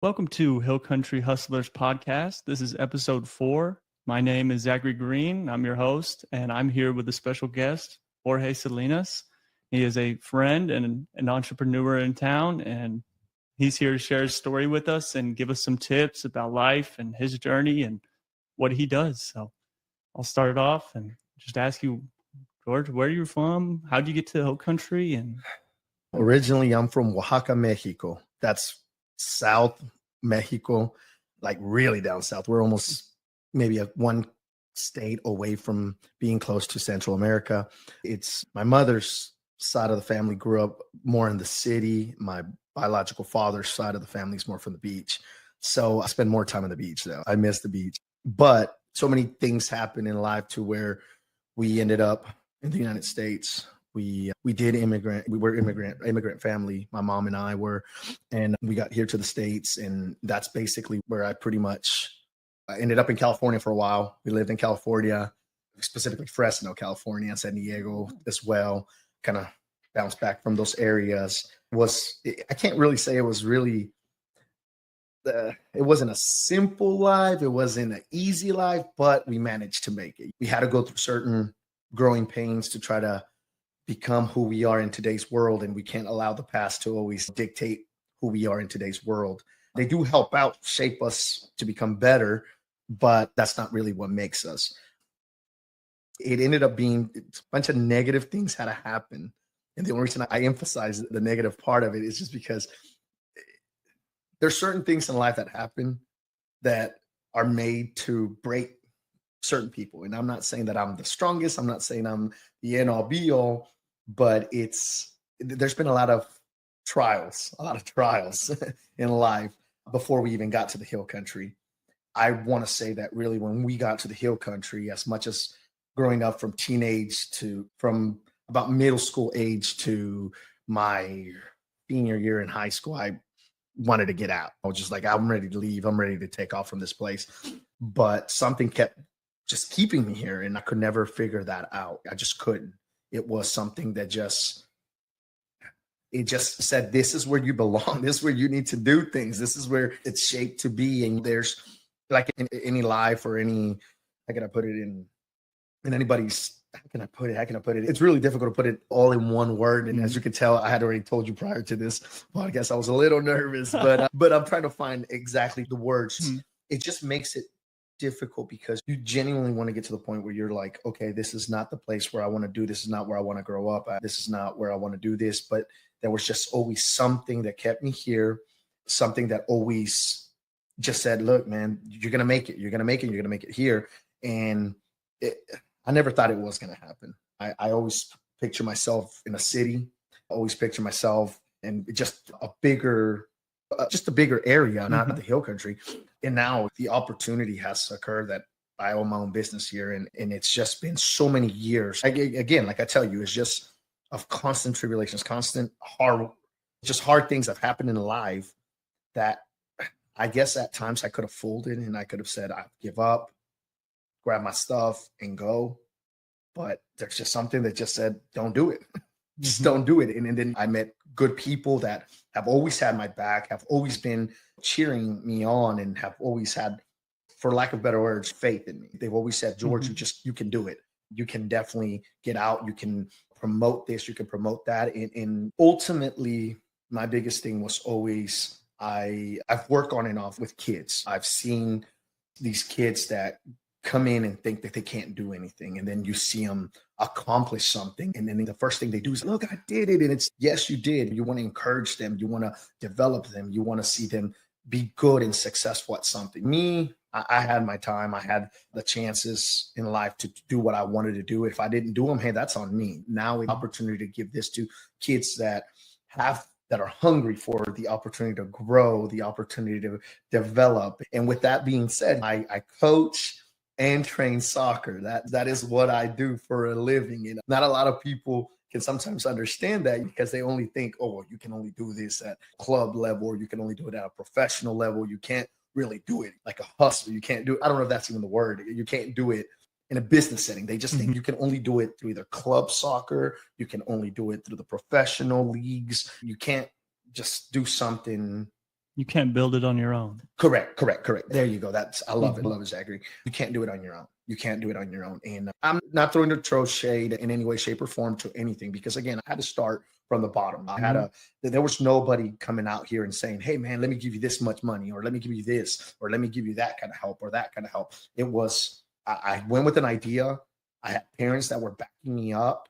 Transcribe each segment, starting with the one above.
Welcome to Hill Country Hustlers Podcast. This is episode 4. My name is Zachary Green. I'm your host, and I'm here with a special guest, Jorge Salinas. He is a friend and an entrepreneur in town, and he's here to share his story with us and give us some tips about life and his journey and what he does. So I'll start it off and just ask you, George, where are you from? How'd you get to Hill Country? And Originally, I'm from Oaxaca, Mexico. That's South Mexico, like really down south. We're almost maybe one state away from being close to Central America. It's my mother's side of the family grew up more in the city. My biological father's side of the family is more from the beach. So I spend more time on the beach though. I miss the beach. But so many things happen in life to where we ended up in the United States. We did immigrant. We were immigrant family. My mom and I were, and we got here to the States, and that's basically where I ended up in California for a while. We lived in California, specifically Fresno, California, San Diego as well. Kind of bounced back from those areas. I can't really say it was really. It wasn't a simple life. It wasn't an easy life, but we managed to make it. We had to go through certain growing pains to try to become who we are in today's world, and we can't allow the past to always dictate who we are in today's world. They do help out, shape us to become better, but that's not really what makes us. It ended up being a bunch of negative things had to happen, and the only reason I emphasize the negative part of it is just because there's certain things in life that happen that are made to break certain people. And I'm not saying that I'm the strongest. I'm not saying I'm the end all be all, but there's been a lot of trials in life before we even got to the Hill Country. I want to say that really when we got to the Hill Country, as much as growing up from about middle school age to my senior year in high school, I wanted to get out. I was just like, I'm ready to leave. I'm ready to take off from this place. But something kept just keeping me here, and I could never figure that out. I just couldn't. It was something that just said, this is where you belong. This is where you need to do things. This is where it's shaped to be. And there's like in any life or any, how can I put it in anybody's, how can I put it? It's really difficult to put it all in one word. And as you can tell, I had already told you prior to this podcast, I was a little nervous, but I'm trying to find exactly the words. It just makes it difficult because you genuinely want to get to the point where you're like, okay, this is not the place where I want to do. This is not where I want to grow up at. This is not where I want to do this. But there was just always something that kept me here, something that always just said, look, man, you're going to make it. You're going to make it. You're going to make it here. And I never thought it was going to happen. I always picture myself in a city. I always picture myself in just a bigger area, not the Hill Country. And now the opportunity has occurred that I own my own business here. And it's just been so many years. Again, like I tell you, it's just of constant tribulations, constant hard things that have happened in life that I guess at times I could have folded and I could have said, I give up, grab my stuff and go. But there's just something that just said, don't do it. Just don't do it. And then I met good people that have always had my back, have always been cheering me on, and have always had, for lack of better words, faith in me. They've always said, George, you can do it. You can definitely get out. You can promote this. You can promote that. And ultimately, my biggest thing was always, I've worked on and off with kids. I've seen these kids that come in and think that they can't do anything. And then you see them accomplish something. And then the first thing they do is, look, I did it. And it's, yes, you did. You want to encourage them. You want to develop them. You want to see them be good and successful at something. Me, I had my time. I had the chances in life to do what I wanted to do. If I didn't do them, hey, that's on me. Now, an opportunity to give this to kids that are hungry for the opportunity to grow, the opportunity to develop. And with that being said, I coach and train soccer. That is what I do for a living. And not a lot of people can sometimes understand that because they only think, oh, well, you can only do this at club level, or you can only do it at a professional level. You can't really do it like a hustler. You can't do it. I don't know if that's even the word. You can't do it in a business setting. They just think you can only do it through either club soccer. You can only do it through the professional leagues. You can't just do something You can't build it on your own. Correct. There you go. I love it. Love it, Zachary. You can't do it on your own. You can't do it on your own. And I'm not throwing to throw shade in any way, shape, or form to anything, because again, I had to start from the bottom. There was nobody coming out here and saying, hey man, let me give you this much money, or let me give you this, or let me give you that kind of help, or that kind of help. It was, I went with an idea. I had parents that were backing me up.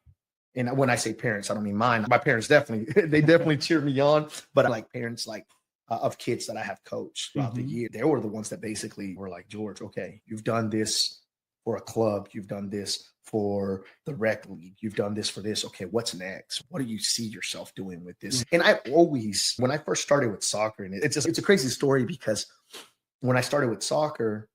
And when I say parents, I don't mean mine. My parents definitely cheered me on, but like parents of kids that I have coached throughout the year. They were the ones that basically were like, George, okay, you've done this for a club. You've done this for the rec league. You've done this for this. Okay, what's next? What do you see yourself doing with this? And I always, when I first started with soccer, and it's a crazy story, because when I started with soccer,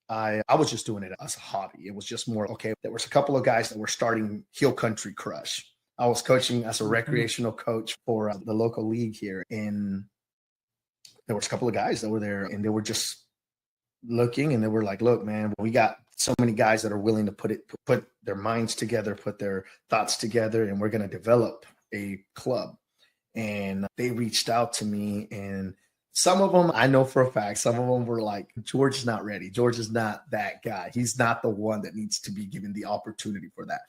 I was just doing it as a hobby. It was just more, okay, there was a couple of guys that were starting Hill Country Crush. I was coaching as a recreational coach for the local league here. And there was a couple of guys that were there, and they were just looking, and they were like, look, man, we got so many guys that are willing to put their minds together, put their thoughts together, and we're going to develop a club. And they reached out to me, and some of them, I know for a fact, some of them were like, George is not ready. George is not that guy. He's not the one that needs to be given the opportunity for that.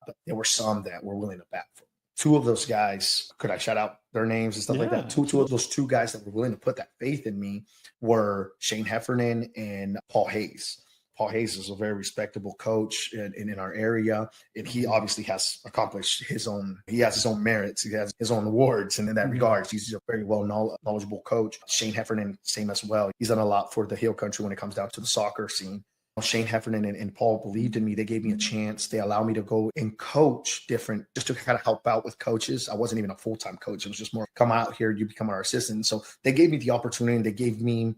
But there were some that were willing to back for me. Two of those guys, could I shout out their names and stuff like that? Two of those two guys that were willing to put that faith in me were Shane Heffernan and Paul Hayes. Paul Hayes is a very respectable coach in our area, and he obviously has accomplished his own merits. He has his own awards, and in that regards, he's a very knowledgeable coach. Shane Heffernan, same as well. He's done a lot for the Hill Country when it comes down to the soccer scene. Shane Heffernan and Paul believed in me. They gave me a chance. They allowed me to go and coach just to kind of help out with coaches. I wasn't even a full-time coach. It was just more, come out here, you become our assistant. So they gave me the opportunity, and they gave me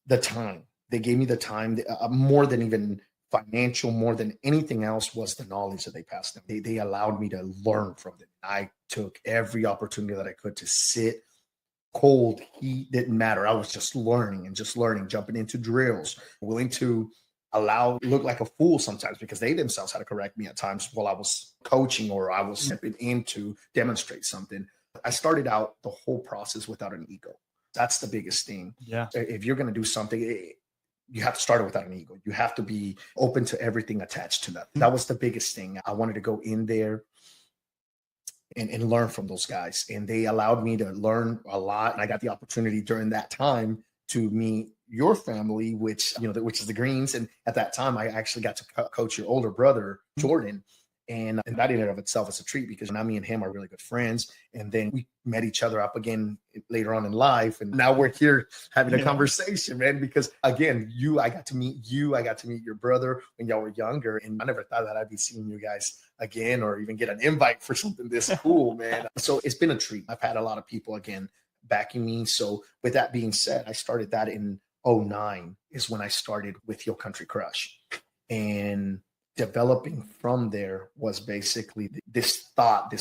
the time. They gave me the time, more than even financial, more than anything else, was the knowledge that they passed them. They allowed me to learn from them. I took every opportunity that I could to sit. Cold, heat, didn't matter. I was just learning, jumping into drills, willing to look like a fool sometimes, because they themselves had to correct me at times while I was coaching, or I was stepping in to demonstrate something. I started out the whole process without an ego. That's the biggest thing. Yeah. If you're going to do something, you have to start it without an ego. You have to be open to everything attached to that. That was the biggest thing. I wanted to go in there and learn from those guys. And they allowed me to learn a lot. And I got the opportunity during that time to meet your family, which is the Greens. And at that time, I actually got to coach your older brother, Jordan. And that in and of itself is a treat, because now me and him are really good friends. And then we met each other up again later on in life. And now we're here having a conversation, man, because again, I got to meet you. I got to meet your brother when y'all were younger. And I never thought that I'd be seeing you guys again, or even get an invite for something this cool, man. So it's been a treat. I've had a lot of people, again, backing me. So with that being said, I started that in 2009 is when I started with Hill Country Crush. And developing from there was basically this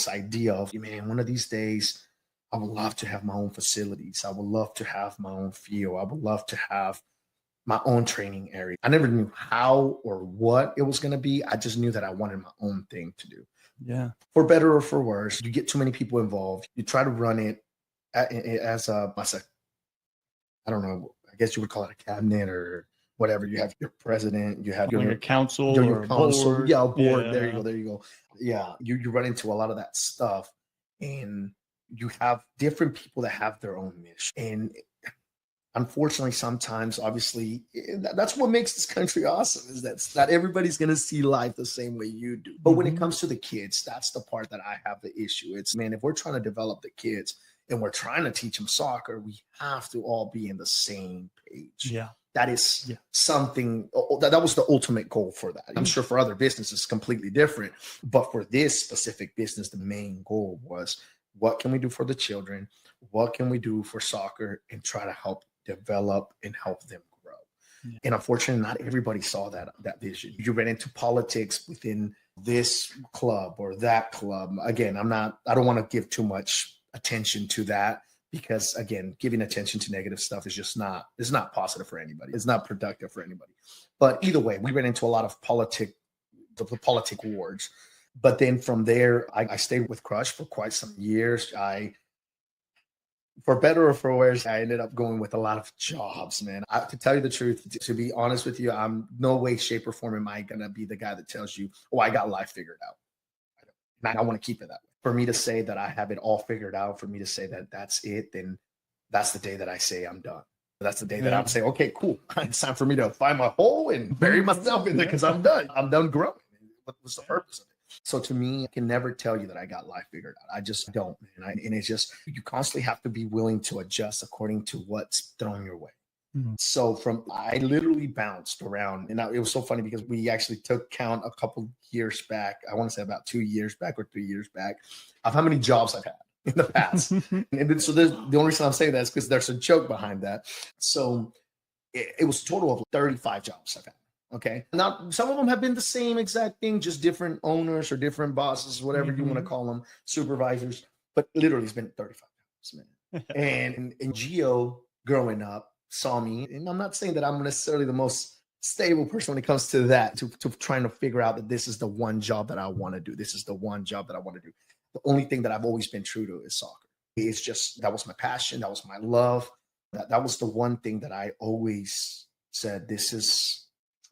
idea of, man, one of these days, I would love to have my own facilities. I would love to have my own field. I would love to have my own training area. I never knew how or what it was going to be. I just knew that I wanted my own thing to do. Yeah. For better or for worse, you get too many people involved. You try to run it as I don't know, I guess you would call it a cabinet or whatever. You have your president, you have your council, your council, board. Yeah, board. Yeah. There you go. Yeah, you run into a lot of that stuff, and you have different people that have their own mission. And unfortunately, sometimes, obviously, that's what makes this country awesome, is that not everybody's going to see life the same way you do. But when it comes to the kids, that's the part that I have the issue. It's, man, if we're trying to develop the kids and we're trying to teach them soccer, we have to all be in the same page. Yeah. That is something that was the ultimate goal for that. I'm sure for other businesses, completely different. But for this specific business, the main goal was, what can we do for the children? What can we do for soccer, and try to help develop and help them grow? Yeah. And unfortunately, not everybody saw that vision. You ran into politics within this club or that club. Again, I don't want to give too much attention to that, because again, giving attention to negative stuff is not positive for anybody. It's not productive for anybody. But either way, we ran into a lot of the politic wars. But then from there, I stayed with Crush for quite some years. I for better or for worse, I ended up going with a lot of jobs, man. To tell you the truth, to be honest with you, I'm no way, shape, or form am I going to be the guy that tells you, oh, I got life figured out. And I want to keep it that way. For me to say that I have it all figured out, for me to say that that's it, then that's the day that I say I'm done. That's the day that I'm saying, okay, cool. It's time for me to find my hole and bury myself in there because I'm done. I'm done growing. What's the purpose of it? So to me, I can never tell you that I got life figured out. I just don't. And it's just, you constantly have to be willing to adjust according to what's thrown your way. Mm-hmm. So I literally bounced around. And it was so funny because we actually took count a couple years back. I want to say about 2 years back or 3 years back of how many jobs I've had in the past. And so the only reason I'm saying that is because there's a joke behind that. So it was a total of 35 jobs I've had. Okay. Now, some of them have been the same exact thing, just different owners or different bosses, whatever you want to call them, supervisors. But literally, it's been 35 jobs, man. And Gio, growing up, saw me. And I'm not saying that I'm necessarily the most stable person when it comes to that, to trying to figure out that this is the one job that I want to do. This is the one job that I want to do. The only thing that I've always been true to is soccer. It's just, that was my passion. That was my love. That was the one thing that I always said, this is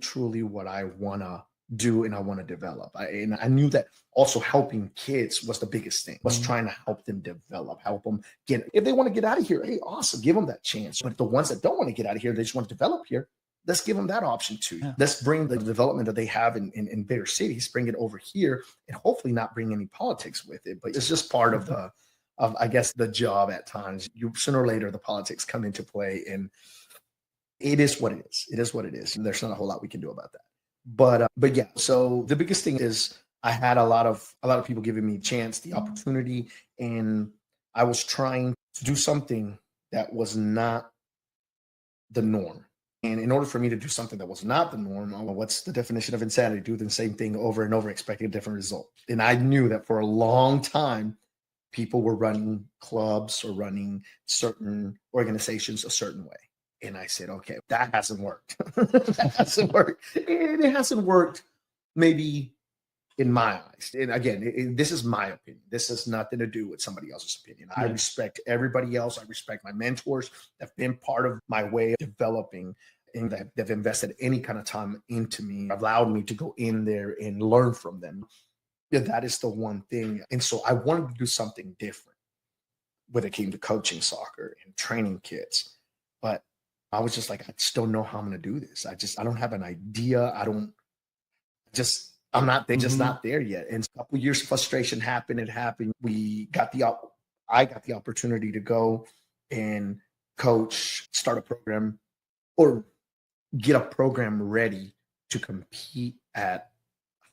truly what I want to do and I want to develop. And I knew that also helping kids was the biggest thing, was trying to help them develop, help them get, if they want to get out of here, hey, awesome, give them that chance. But the ones that don't want to get out of here, they just want to develop here, let's give them that option too. Yeah. Let's bring the development that they have in bigger cities, bring it over here and hopefully not bring any politics with it. But it's just part of I guess, the job at times. Sooner or later, the politics come into play, and it is what it is. It is what it is. And there's not a whole lot we can do about that. But yeah, so the biggest thing is I had a lot of people giving me a chance, the opportunity, and I was trying to do something that was not the norm. And in order for me to do something that was not the norm, what's the definition of insanity? Do the same thing over and over, expecting a different result. And I knew that for a long time, people were running clubs or running certain organizations a certain way. And I said, okay, that hasn't worked. That hasn't worked. And it hasn't worked maybe in my eyes. And again, this is my opinion. This has nothing to do with somebody else's opinion. I respect everybody else. I respect my mentors that have been part of my way of developing and that they've invested any kind of time into me, allowed me to go in there and learn from them. Yeah, that is the one thing. And so I wanted to do something different when it came to coaching soccer and training kids. But I was just like, I just don't know how I'm going to do this. I don't have an idea. I'm not there, just not there yet. And a couple of years of frustration happened. It happened. I got the opportunity to go and coach, start a program, or get a program ready to compete at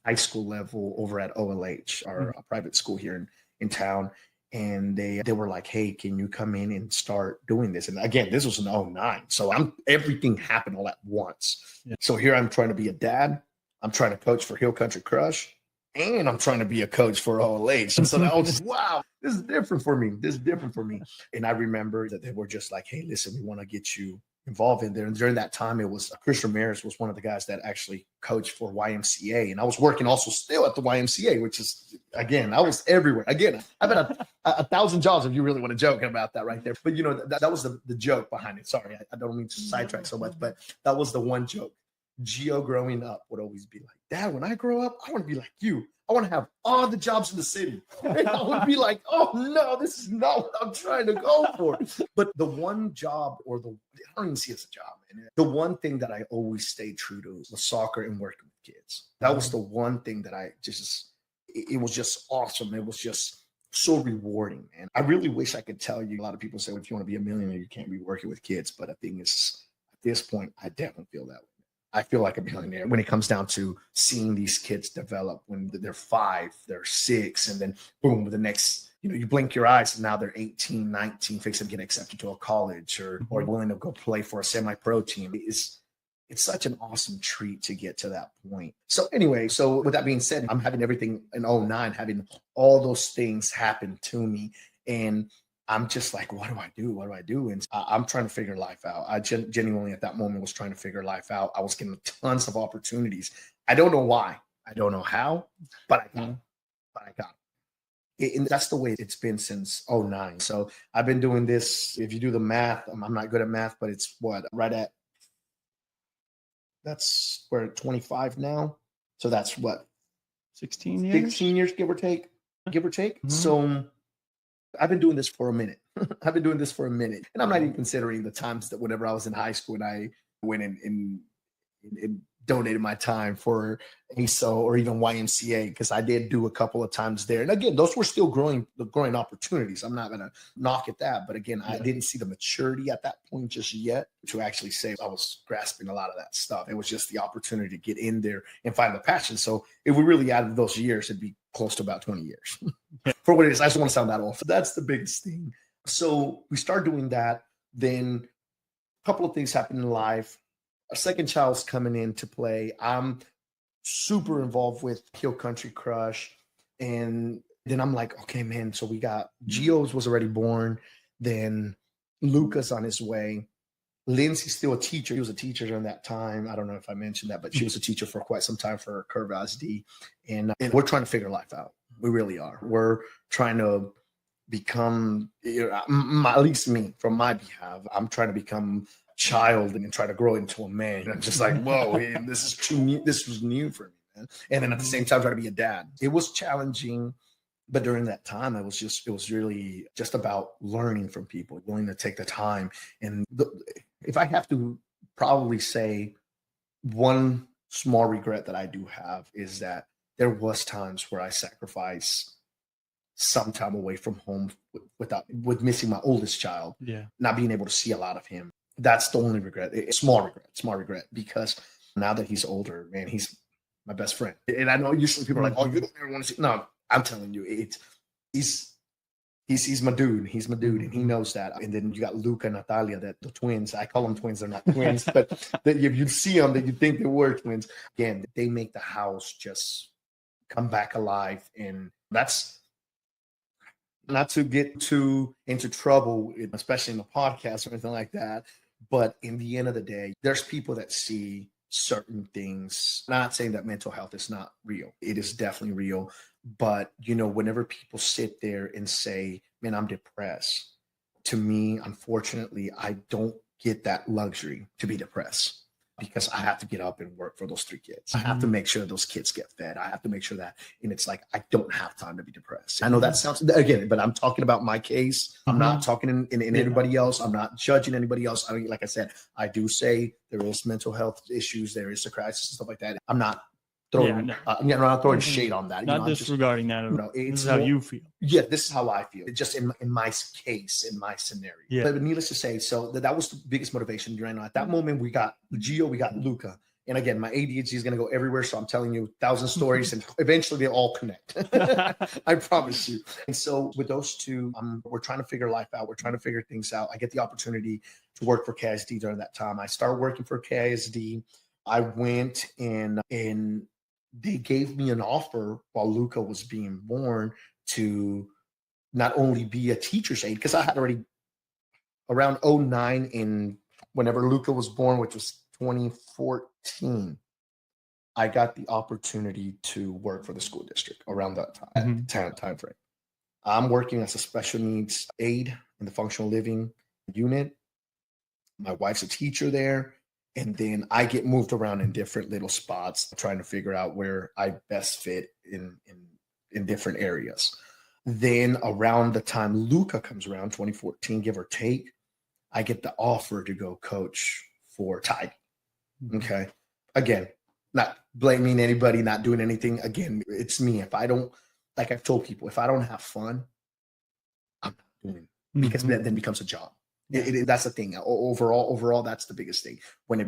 high school level over at OLH, our private school here in town. And they were like, hey, can you come in and start doing this? And again, this was in 2009. So everything happened all at once. Yeah. So here I'm trying to be a dad. I'm trying to coach for Hill Country Crush. And I'm trying to be a coach for OLH. And so that was just, wow, this is different for me. This is different for me. And I remember that they were just like, hey, listen, we want to get you involved in there. And during that time, it was Chris Ramirez was one of the guys that actually coached for YMCA. And I was working also still at the YMCA, which is, again, I was everywhere. Again, I've had 1,000 jobs if you really want to joke about that right there. But, you know, that was the joke behind it. Sorry, I don't mean to sidetrack so much, but that was the one joke. Gio growing up would always be like, Dad, when I grow up, I want to be like you. I want to have all the jobs in the city. And I would be like, oh no, this is not what I'm trying to go for. But the one job I don't even see it as a job, man. The one thing that I always stayed true to was soccer and working with kids. That was the one thing that it was just awesome. It was just so rewarding, man. I really wish I could tell you, a lot of people say, well, if you want to be a millionaire, you can't be working with kids. But the thing is, at this point, I definitely feel that way. I feel like a millionaire when it comes down to seeing these kids develop when they're 5, they're 6, and then boom, the next, you blink your eyes and now they're 18, 19, fixing to get accepted to a college or willing to go play for a semi-pro team. It's such an awesome treat to get to that point. So anyway, with that being said, I'm having everything in 2009, having all those things happen to me. And I'm just like, what do I do? What do I do? And I'm trying to figure life out. I genuinely at that moment was trying to figure life out. I was getting tons of opportunities. I don't know why. I don't know how, but I got them. And that's the way it's been since '09. So I've been doing this. If you do the math, I'm not good at math, but it's what, right at, that's we're at 25 now. So that's what, 16 years? 16 years, give or take, Mhm. So I've been doing this for a minute. I've been doing this for a minute. And I'm not even considering the times that whenever I was in high school and I went and donated my time for ASO or even YMCA, because I did do a couple of times there. And again, those were still growing opportunities. I'm not going to knock at that. But again, I didn't see the maturity at that point just yet to actually say I was grasping a lot of that stuff. It was just the opportunity to get in there and find the passion. So if we really added those years, it'd be close to about 20 years for what it is. I just want to sound that off. That's the biggest thing. So we start doing that. Then a couple of things happen in life. A second child's coming into play. I'm super involved with Hill Country Crush. And then I'm like, okay, man, so we got Gio's was already born. Then Luca's on his way. Lindsay's still a teacher. He was a teacher during that time. I don't know if I mentioned that, but she was a teacher for quite some time for Curve ISD. And we're trying to figure life out. We really are. We're trying to become, at least me, from my behalf, I'm trying to become child and try to grow into a man. And I'm just like, whoa, this is too new. This was new for me, man. And then at the same time, try to be a dad. It was challenging, but during that time, it was really just about learning from people, willing to take the time. And if I have to probably say one small regret that I do have is that there was times where I sacrificed some time away from home with missing my oldest child, not being able to see a lot of him. That's the only regret. Small regret, because now that he's older, man, he's my best friend. And I know usually people are like, oh, you don't ever want to see. No, I'm telling you, he's my dude. He's my dude, and he knows that. And then you got Luca and Natalia, that the twins. I call them twins. They're not twins, but that if you see them, that you think they were twins. Again, they make the house just come back alive, and that's not to get too into trouble, especially in the podcast or anything like that. But in the end of the day, there's people that see certain things. I'm not saying that mental health is not real. It is definitely real. But, whenever people sit there and say, man, I'm depressed, to me, unfortunately, I don't get that luxury to be depressed, because I have to get up and work for those 3 kids. I have to make sure those kids get fed. I have to make sure that, and it's like, I don't have time to be depressed. I know that sounds, again, but I'm talking about my case. I'm not talking in anybody else. I'm not judging anybody else. I mean, like I said, I do say there is mental health issues. There is a crisis and stuff like that. I'm not throwing, I'm not throwing shade on that. Not disregarding that. This is how you feel. Yeah, this is how I feel. Just in my case, in my scenario. Yeah. But needless to say, so that was the biggest motivation right now. At that moment, we got Gio, we got Luca. And again, my ADHD is going to go everywhere. So I'm telling you 1,000 stories, and eventually they all connect. I promise you. And so with those two, we're trying to figure life out. We're trying to figure things out. I get the opportunity to work for KISD during that time. I started working for KISD. I went and they gave me an offer while Luca was being born to not only be a teacher's aide, because I had already around '09, and whenever Luca was born, which was 2014, I got the opportunity to work for the school district around that time frame. I'm working as a special needs aide in the functional living unit. My wife's a teacher there. And then I get moved around in different little spots, trying to figure out where I best fit in different areas. Then around the time Luca comes around, 2014, give or take, I get the offer to go coach for Tide. Okay. Again, not blaming anybody, not doing anything. Again, it's me. If I don't, like I've told people, if I don't have fun, I'm not doing it, because that then becomes a job. That's the thing. Overall, that's the biggest thing. When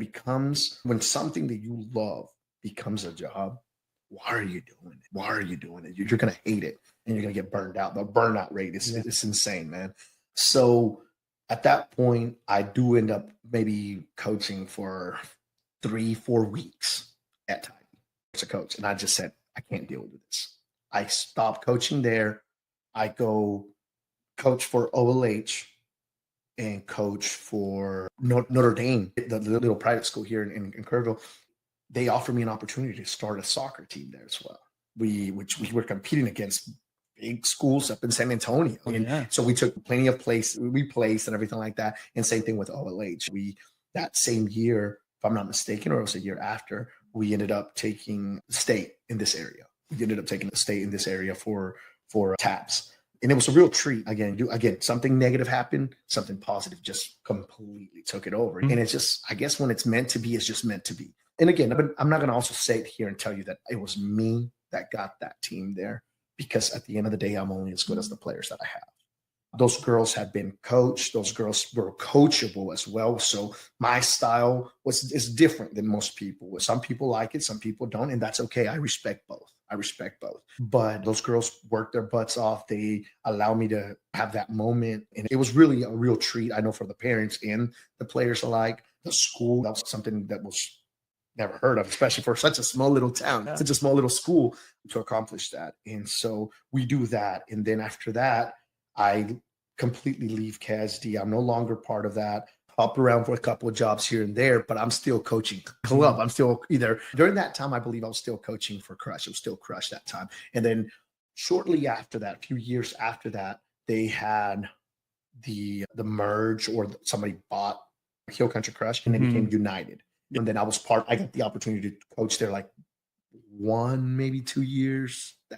something that you love becomes a job, why are you doing it? Why are you doing it? You're going to hate it, and you're going to get burned out. The burnout rate is it's insane, man. So at that point, I do end up maybe coaching for 3-4 weeks at time as a coach. And I just said, I can't deal with this. I stopped coaching there. I go coach for OLH and coach for Notre Dame, the little private school here in Kerrville. They offered me an opportunity to start a soccer team there as well. Which we were competing against big schools up in San Antonio. And so we took plenty of we placed and everything like that. And same thing with OLH. That same year, if I'm not mistaken, or it was a year after, we ended up taking state in this area. We ended up taking the state in this area for TAPS. And it was a real treat. Again, something negative happened, something positive just completely took it over. And it's just, I guess when it's meant to be, it's just meant to be. And again, I'm not going to also say it here and tell you that it was me that got that team there, because at the end of the day, I'm only as good as the players that I have. Those girls had been coached. Those girls were coachable as well. So my style is different than most people. Some people like it, some people don't, and that's okay. I respect both. But those girls worked their butts off. They allow me to have that moment, and it was really a real treat. I know for the parents and the players alike. The school, that was something that was never heard of, especially for such a small little town, such a small little school, to accomplish that. And so we do that, and then after that, I completely leave CASD. I'm no longer part of that. Hop around for a couple of jobs here and there, but I'm still coaching club. I'm still during that time, I believe I was still coaching for Crush. It was still Crush that time. And then shortly after that, a few years after that, they had the merge, or somebody bought Hill Country Crush, and they became United. And then I got the opportunity to coach there like 1, maybe 2 years. I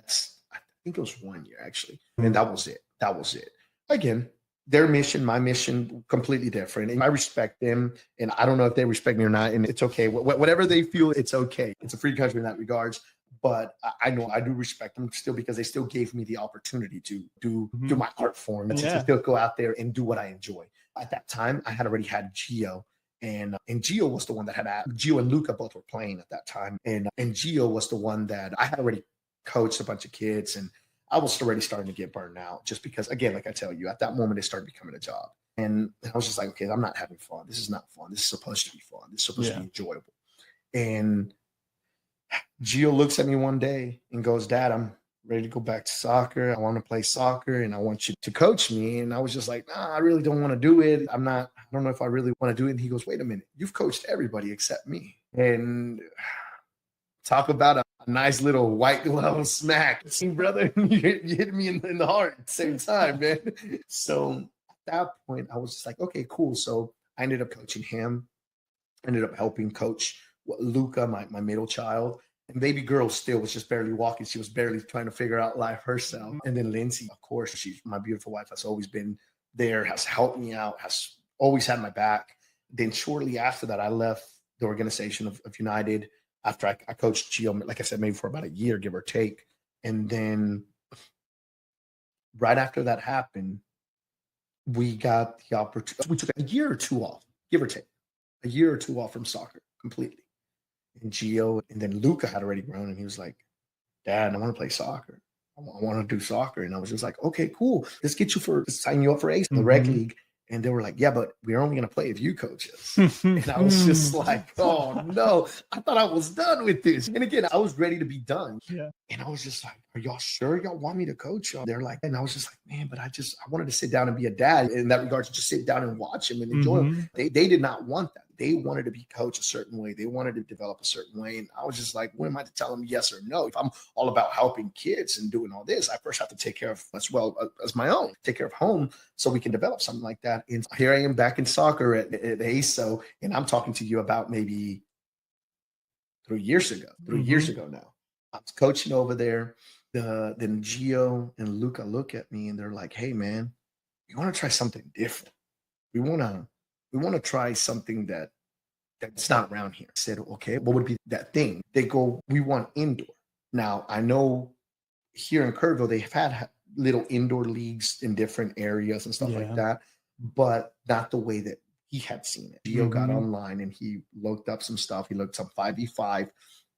think it was 1 year actually. And that was it. Again, their mission, my mission, completely different. And I respect them, and I don't know if they respect me or not. And it's okay. Whatever they feel, it's okay. It's a free country in that regards. But I know I do respect them still, because they still gave me the opportunity to do my art form, and to still go out there and do what I enjoy. At that time, I had already had Gio. And Gio was the one that Gio and Luca both were playing at that time. And Gio was the one that I had already coached a bunch of kids, and I was already starting to get burned out, just because, again, like I tell you, at that moment, it started becoming a job. And I was just like, okay, I'm not having fun. This is not fun. This is supposed to be fun. This is supposed to be enjoyable. And Gio looks at me one day and goes, Dad, I'm ready to go back to soccer. I want to play soccer, and I want you to coach me. And I was just like, nah, I really don't want to do it. I don't know if I really want to do it. And he goes, wait a minute, you've coached everybody except me. And talk about a nice little white glove smack. See, brother, you hit me in the heart at the same time, man. So at that point, I was just like, okay, cool. So I ended up coaching him. I ended up helping coach Luca, my middle child. And baby girl still was just barely walking. She was barely trying to figure out life herself. And then Lindsay, of course, she's my beautiful wife, has always been there, has helped me out, has always had my back. Then shortly after that, I left the organization of United after I coached Gio, like I said, maybe for about a year, give or take. And then right after that happened, we got the opportunity. We took a year or two off, give or take, a year or two off from soccer completely. And Gio, and then Luca had already grown, and he was like, Dad, I want to play soccer. I want to do soccer. And I was just like, okay, cool. Let's sign you up for ACE in the rec league. And they were like, yeah, but we're only going to play if you coach us. And I was just like, oh, no, I thought I was done with this. And again, I was ready to be done. Yeah. And I was just like, are y'all sure y'all want me to coach y'all? They're like, and I was just like, man, but I wanted to sit down and be a dad in that regard, to just sit down and watch him and enjoy him. They did not want that. They wanted to be coached a certain way. They wanted to develop a certain way. And I was just like, when am I to tell them yes or no? If I'm all about helping kids and doing all this, I first have to take care of as well as my own, take care of home, so we can develop something like that. And here I am back in soccer at ASO, and I'm talking to you about maybe 3 years ago now. I was coaching over there. Then Gio and Luca look at me, and they're like, hey, man, we want to try something different. We want to try something that's not around here. I said, okay, what would be that thing? They go, we want indoor. Now, I know here in Kerrville, they've had little indoor leagues in different areas and stuff like that, but not the way that he had seen it. Gio got online and he looked up some stuff. He looked up 5v5,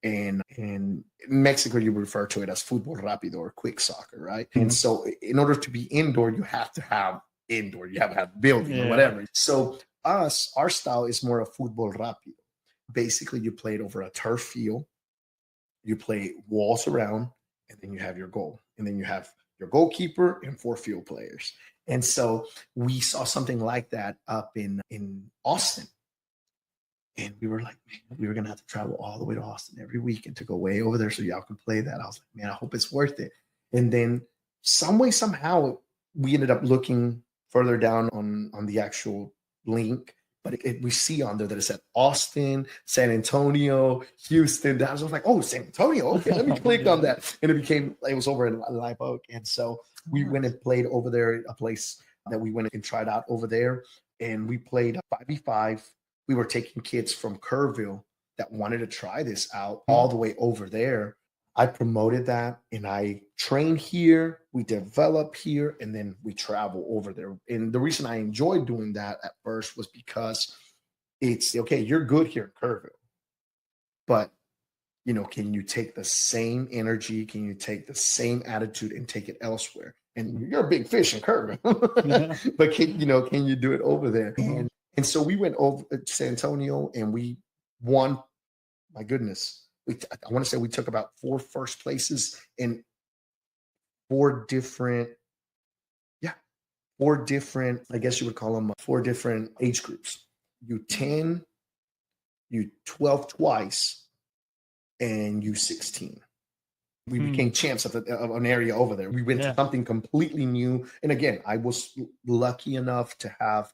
and in Mexico, you refer to it as fútbol rápido or quick soccer, right? And so in order to be indoor, you have to have indoor. You have to have building or whatever. So our style is more of fútbol rápido. Basically, you play it over a turf field. You play walls around, and then you have your goal. And then you have your goalkeeper and 4 field players. And so we saw something like that up in Austin. And we were like, man, we were going to have to travel all the way to Austin every weekend to go way over there so y'all can play that. I was like, man, I hope it's worth it. And then some way, somehow, we ended up looking further down on the actual link, but we see on there that it said Austin, San Antonio, Houston, Dallas. I was like, oh, San Antonio. Okay, let me click on that. And it was over in Live Oak. And so we went and played over there, a place that we went and tried out over there. And we played 5v5. We were taking kids from Kerrville that wanted to try this out all the way over there. I promoted that and I train here, we develop here, and then we travel over there. And the reason I enjoyed doing that at first was because it's okay, you're good here in Kerrville, but can you take the same energy? Can you take the same attitude and take it elsewhere? And you're a big fish in Kerrville, but can you do it over there? And so we went over to San Antonio and we won. My goodness. I want to say we took about 4 first places in 4 different, I guess you would call them 4 different age groups. U10, U12 twice, and U16. We became champs of an area over there. We went to something completely new. And again, I was lucky enough to have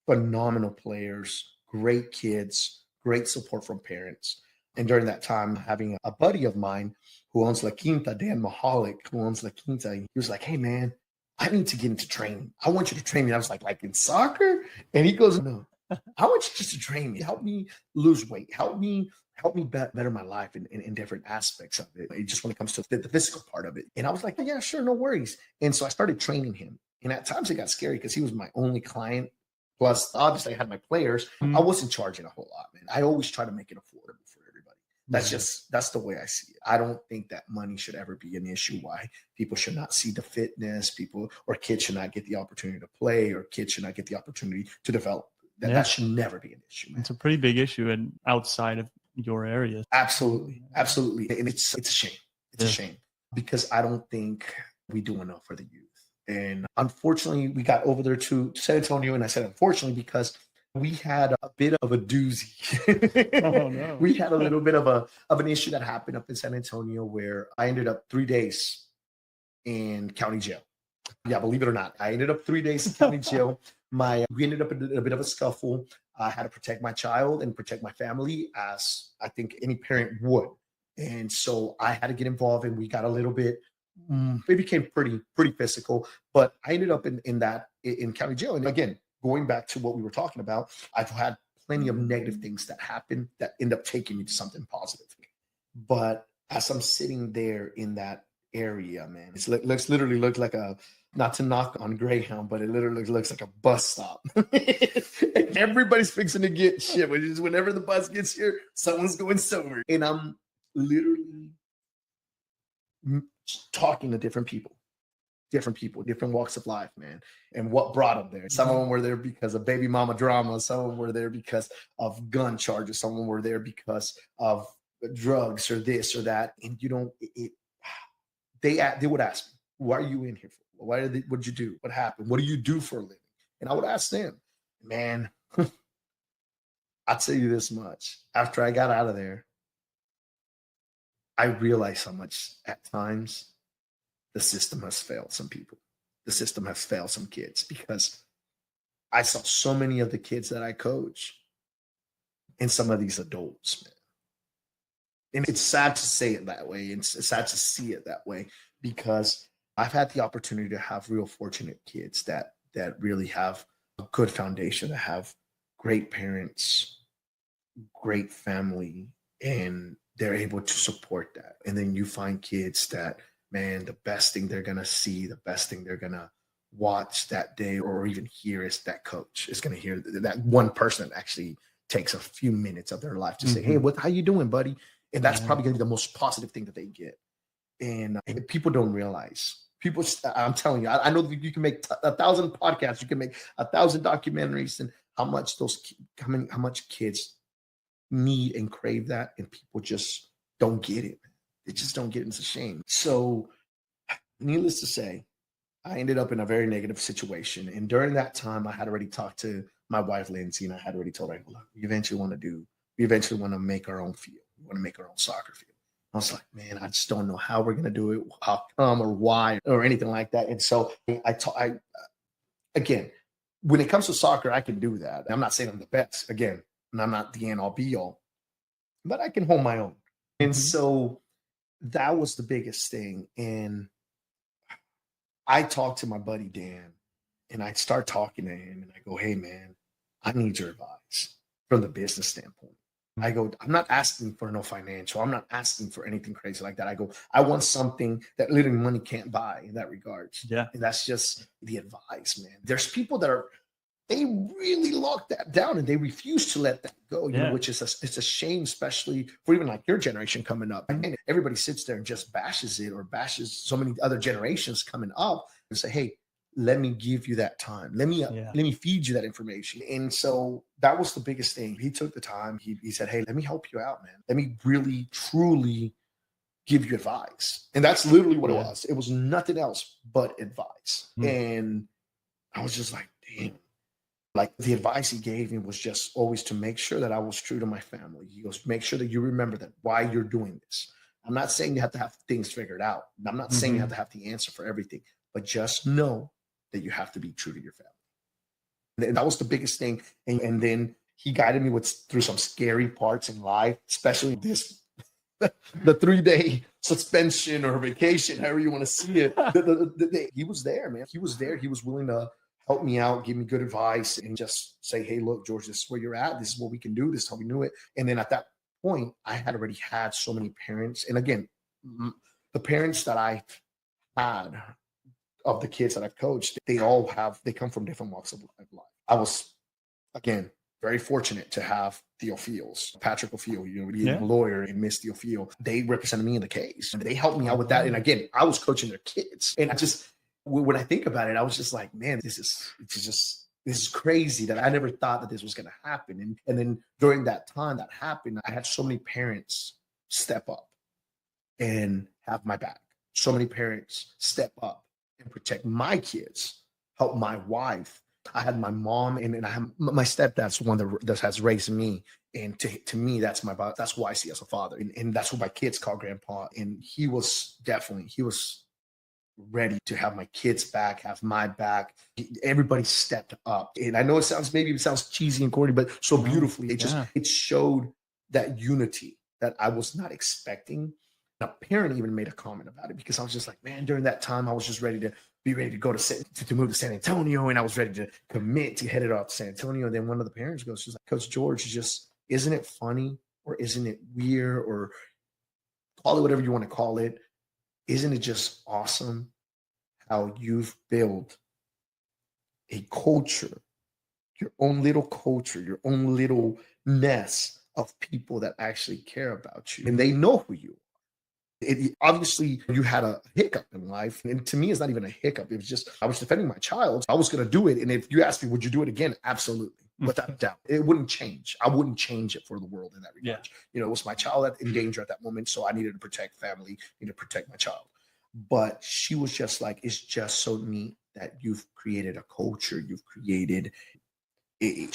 phenomenal players, great kids, great support from parents. And during that time, having a buddy of mine who owns La Quinta, Dan Mahalik, who owns La Quinta, he was like, hey, man, I need to get into training. I want you to train me. I was like in soccer? And he goes, no, I want you just to train me. Help me lose weight. Help me better my life in different aspects of it. Just when it comes to the physical part of it. And I was like, yeah, sure, no worries. And so I started training him. And at times it got scary because he was my only client. Plus, obviously, I had my players. I wasn't charging a whole lot, man. I always try to make it affordable for everybody. That's the way I see it. I don't think that money should ever be an issue. Why people should not see the fitness, or kids should not get the opportunity to play, or kids should not get the opportunity to develop. That should never be an issue, man. It's a pretty big issue and outside of your area. Absolutely. And it's a shame. It's a shame because I don't think we do enough for the youth. And unfortunately, we got over there to San Antonio. And I said, unfortunately, because we had a bit of a doozy. Oh, no. We had a little bit of an issue that happened up in San Antonio where I ended up 3 days in county jail. Yeah, believe it or not, I ended up 3 days in county jail. We ended up in a bit of a scuffle. I had to protect my child and protect my family, as I think any parent would. And so I had to get involved, and we got a little bit. It became pretty physical, but I ended up in county jail. And again, going back to what we were talking about, I've had plenty of negative things that happen that end up taking me to something positive. But as I'm sitting there in that area, man, it literally looks like not to knock on Greyhound, but it literally looks like a bus stop. And everybody's fixing to get shit, which is whenever the bus gets here, someone's going somewhere. And I'm literally talking to different people, different walks of life, man, and what brought them there. Some of them were there because of baby mama drama. Some of them were there because of gun charges. Some of them were there because of drugs or this or that. And they would ask me, why are you in here for? What'd you do? What happened? What do you do for a living? And I would ask them, man, I'll tell you this much. After I got out of there, I realized how much at times the system has failed some people. The system has failed some kids, because I saw so many of the kids that I coach and some of these adults, man. And it's sad to say it that way. It's sad to see it that way, because I've had the opportunity to have real fortunate kids that really have a good foundation, that have great parents, great family, and they're able to support that. And then you find kids that, man, the best thing they're going to see, the best thing they're going to watch that day or even hear is that coach is going to hear that one person that actually takes a few minutes of their life to say, hey, how you doing, buddy? And that's probably going to be the most positive thing that they get. And people don't realize. I'm telling you, I know that you can make 1,000 podcasts, you can make 1,000 documentaries, and how much kids need and crave that, and people just don't get it. They just don't get it. It's a shame. So, needless to say, I ended up in a very negative situation. And during that time, I had already talked to my wife, Lindsay, and I had already told her, look, we eventually want to make our own field. We want to make our own soccer field. I was like, man, I just don't know how we're gonna do it, how come or why or anything like that. And so I again, when it comes to soccer, I can do that. I'm not saying I'm the best, again, and I'm not the end all be all, but I can hold my own. And Mhm. so that was the biggest thing. And I talked to my buddy Dan, and I start talking to him, and I go, hey man, I need your advice from the business standpoint. I go, I'm not asking for no financial. I'm not asking for anything crazy like that. I go, I want something that literally money can't buy in that regards. Yeah. And that's just the advice, man. There's people that are, they really lock that down and they refuse to let that go, you know, which is it's a shame, especially for even like your generation coming up. And everybody sits there and just bashes it or bashes so many other generations coming up and say, hey, let me give you that time. Let me feed you that information. And so that was the biggest thing. He took the time. He said, hey, let me help you out, man. Let me really, truly give you advice. And that's literally what it was. It was nothing else but advice. And I was just like, damn. Like the advice he gave me was just always to make sure that I was true to my family. He goes, make sure that you remember that why you're doing this. I'm not saying you have to have things figured out. I'm not saying you have to have the answer for everything, but just know that you have to be true to your family. And that was the biggest thing. And then he guided me through some scary parts in life, especially this, the 3-day suspension or vacation, however you want to see it. He was there, man. He was there. He was willing to help me out, give me good advice, and just say, hey, look, George, this is where you're at. This is what we can do. This is how we knew it. And then at that point, I had already had so many parents. And again, the parents that I had of the kids that I've coached, they come from different walks of life. I was, again, very fortunate to have Theo Fields, Patrick O'Field, the lawyer, and Miss Theo Field. They represented me in the case. And they helped me out with that. And again, I was coaching their kids. And when I think about it, I was just like, man, this is crazy that I never thought that this was going to happen. And then during that time that happened, I had so many parents step up and have my back. So many parents step up and protect my kids, help my wife. I had my mom and I have my stepdad's the one that has raised me. And to me, that's who I see as a father. And that's what my kids call grandpa. And he was ready to have my kids back, have my back. Everybody stepped up. And I know it sounds cheesy and corny, but so beautifully. It showed that unity that I was not expecting. A parent even made a comment about it because I was just like, man, during that time, I was just ready to go to move to San Antonio. And I was ready to commit to head it off to San Antonio. And then one of the parents goes, she's like, Coach George, isn't it funny or isn't it weird or call it whatever you want to call it? Isn't it just awesome how you've built a culture, your own little culture, your own little nest of people that actually care about you and they know who you are? Obviously, you had a hiccup in life. And to me, it's not even a hiccup. It was just, I was defending my child. I was going to do it. And if you ask me, would you do it again? Absolutely. Without a doubt. It wouldn't change. I wouldn't change it for the world in that regard. You know, it was my child in danger at that moment. So I needed to protect family, needed to protect my child. But she was just like, it's just so neat that you've created a culture. You've created a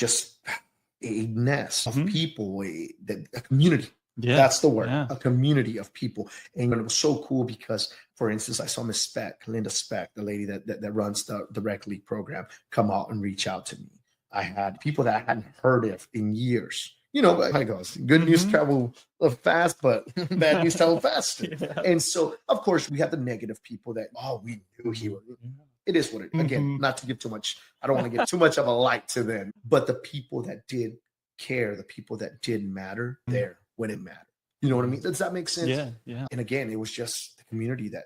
nest of people, a community. Yeah, that's the word, a community of people. And it was so cool because, for instance, I saw Miss Speck, Linda Speck, the lady that runs the Rec League program, come out and reach out to me. I had people that I hadn't heard of in years. You know, how it goes. Good news travel fast, but bad news travel faster. And so, of course, we had the negative people that, we knew he was. It is what it is. Again, not to give too much, I don't want to give too much of a light to them, but the people that did care, the people that did matter there when it mattered. You know what I mean? Does that make sense? Yeah. And again, it was just the community that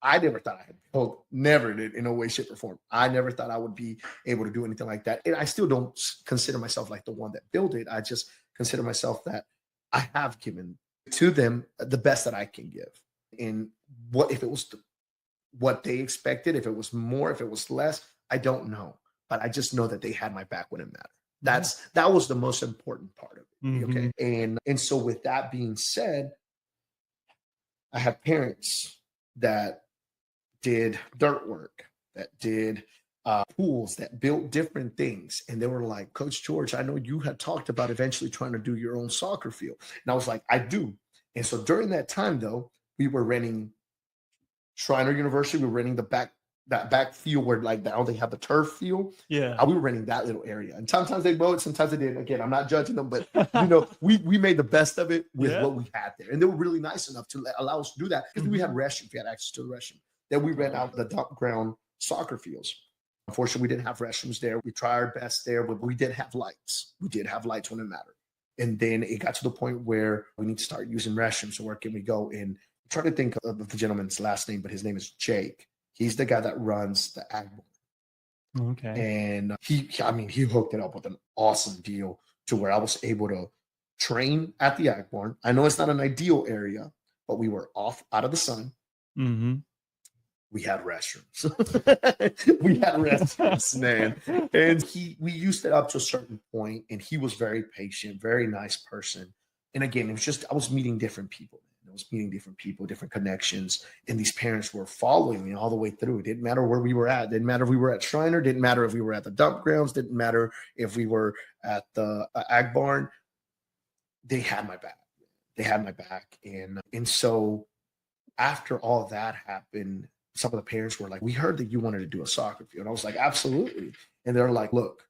I never thought I had built, never did in no way, shape, or form. I never thought I would be able to do anything like that. And I still don't consider myself like the one that built it. I just consider myself that I have given to them the best that I can give. And what if it was what they expected, if it was more, if it was less, I don't know. But I just know that they had my back when it mattered. That was the most important part of it. Okay. And so with that being said, I have parents that did dirt work, that did pools, that built different things. And they were like, Coach George, I know you had talked about eventually trying to do your own soccer field. And I was like, I do. And so during that time, though, we were renting Shriner University. We were renting that back field where like now they have the turf field. Yeah. We were renting that little area. And sometimes they mowed, sometimes they didn't. Again, I'm not judging them, but we made the best of it with what we had there. And they were really nice enough to allow us to do that because we had restrooms. We had access to the restroom. Then we rent out the dump ground soccer fields. Unfortunately, we didn't have restrooms there. We tried our best there, but we did have lights. We did have lights when it mattered. And then it got to the point where we need to start using restrooms. So where can we go? And I'm trying to think of the gentleman's last name, but his name is Jake. He's the guy that runs the ag barn. Okay. And he hooked it up with an awesome deal to where I was able to train at the ag barn. I know it's not an ideal area, but we were out of the sun. Mm-hmm. We had restrooms. We had restrooms, man. And we used it up to a certain point, and he was very patient, very nice person. And again, it was just, I was meeting different people. I was meeting different people, different connections. And these parents were following me all the way through. It didn't matter where we were at. It didn't matter if we were at Shriner. Didn't matter if we were at the dump grounds. Didn't matter if we were at the ag barn. They had my back. They had my back. And so after all that happened, some of the parents were like, we heard that you wanted to do a soccer field. And I was like, absolutely. And they're like, look,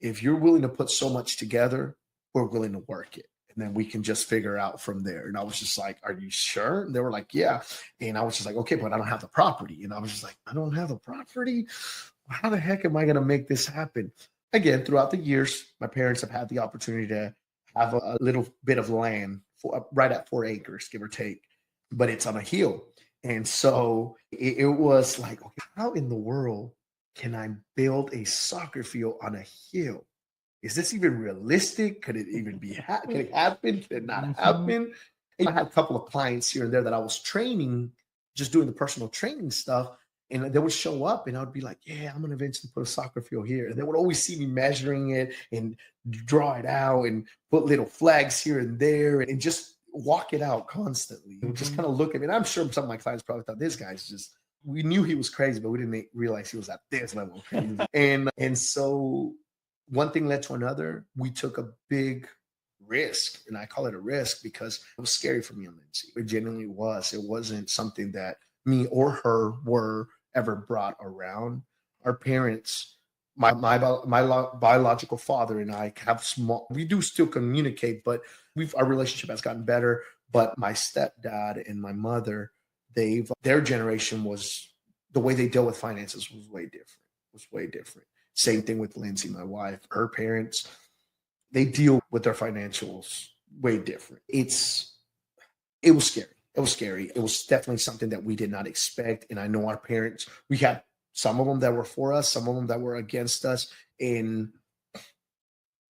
if you're willing to put so much together, we're willing to work it. And then we can just figure out from there. And I was just like, are you sure? And they were like, yeah. And I was just like, okay, but I don't have the property. And I was just like, I don't have the property? How the heck am I going to make this happen? Again, throughout the years, my parents have had the opportunity to have a little bit of land right at 4 acres, give or take, but it's on a hill. And so it was like, okay, how in the world can I build a soccer field on a hill? Is this even realistic? Could it even be, can it happen? Can it not happen? And I had a couple of clients here and there that I was training, just doing the personal training stuff. And they would show up and I would be like, yeah, I'm going to eventually put a soccer field here. And they would always see me measuring it and draw it out and put little flags here and there and just walk it out constantly. And just kind of look at me. And I'm sure some of my clients probably thought this guy's just, we knew he was crazy, but we didn't realize he was at this level of crazy. And so one thing led to another. We took a big risk, and I call it a risk because it was scary for me and Lindsay. It genuinely was. It wasn't something that me or her were ever brought around. Our parents, my biological father and I have we do still communicate, but our relationship has gotten better. But my stepdad and my mother, their generation was, the way they deal with finances was way different. Same thing with Lindsay, my wife. Her parents, they deal with their financials way different. It was scary. It was scary. It was definitely something that we did not expect. And I know our parents, we had some of them that were for us, some of them that were against us,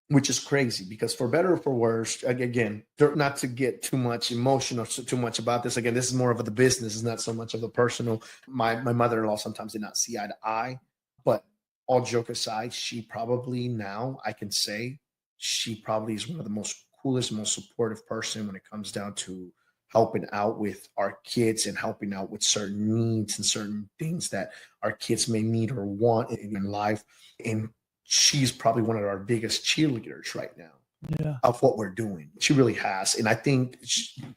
which is crazy because for better or for worse, again, not to get too much emotional, too much about this. Again, this is more of the business. It's not so much of the personal. My mother-in-law sometimes did not see eye to eye, but all joke aside, she probably now, I can say, she probably is one of the most coolest, most supportive person when it comes down to helping out with our kids and helping out with certain needs and certain things that our kids may need or want in life. And she's probably one of our biggest cheerleaders right now of what we're doing. She really has. And I think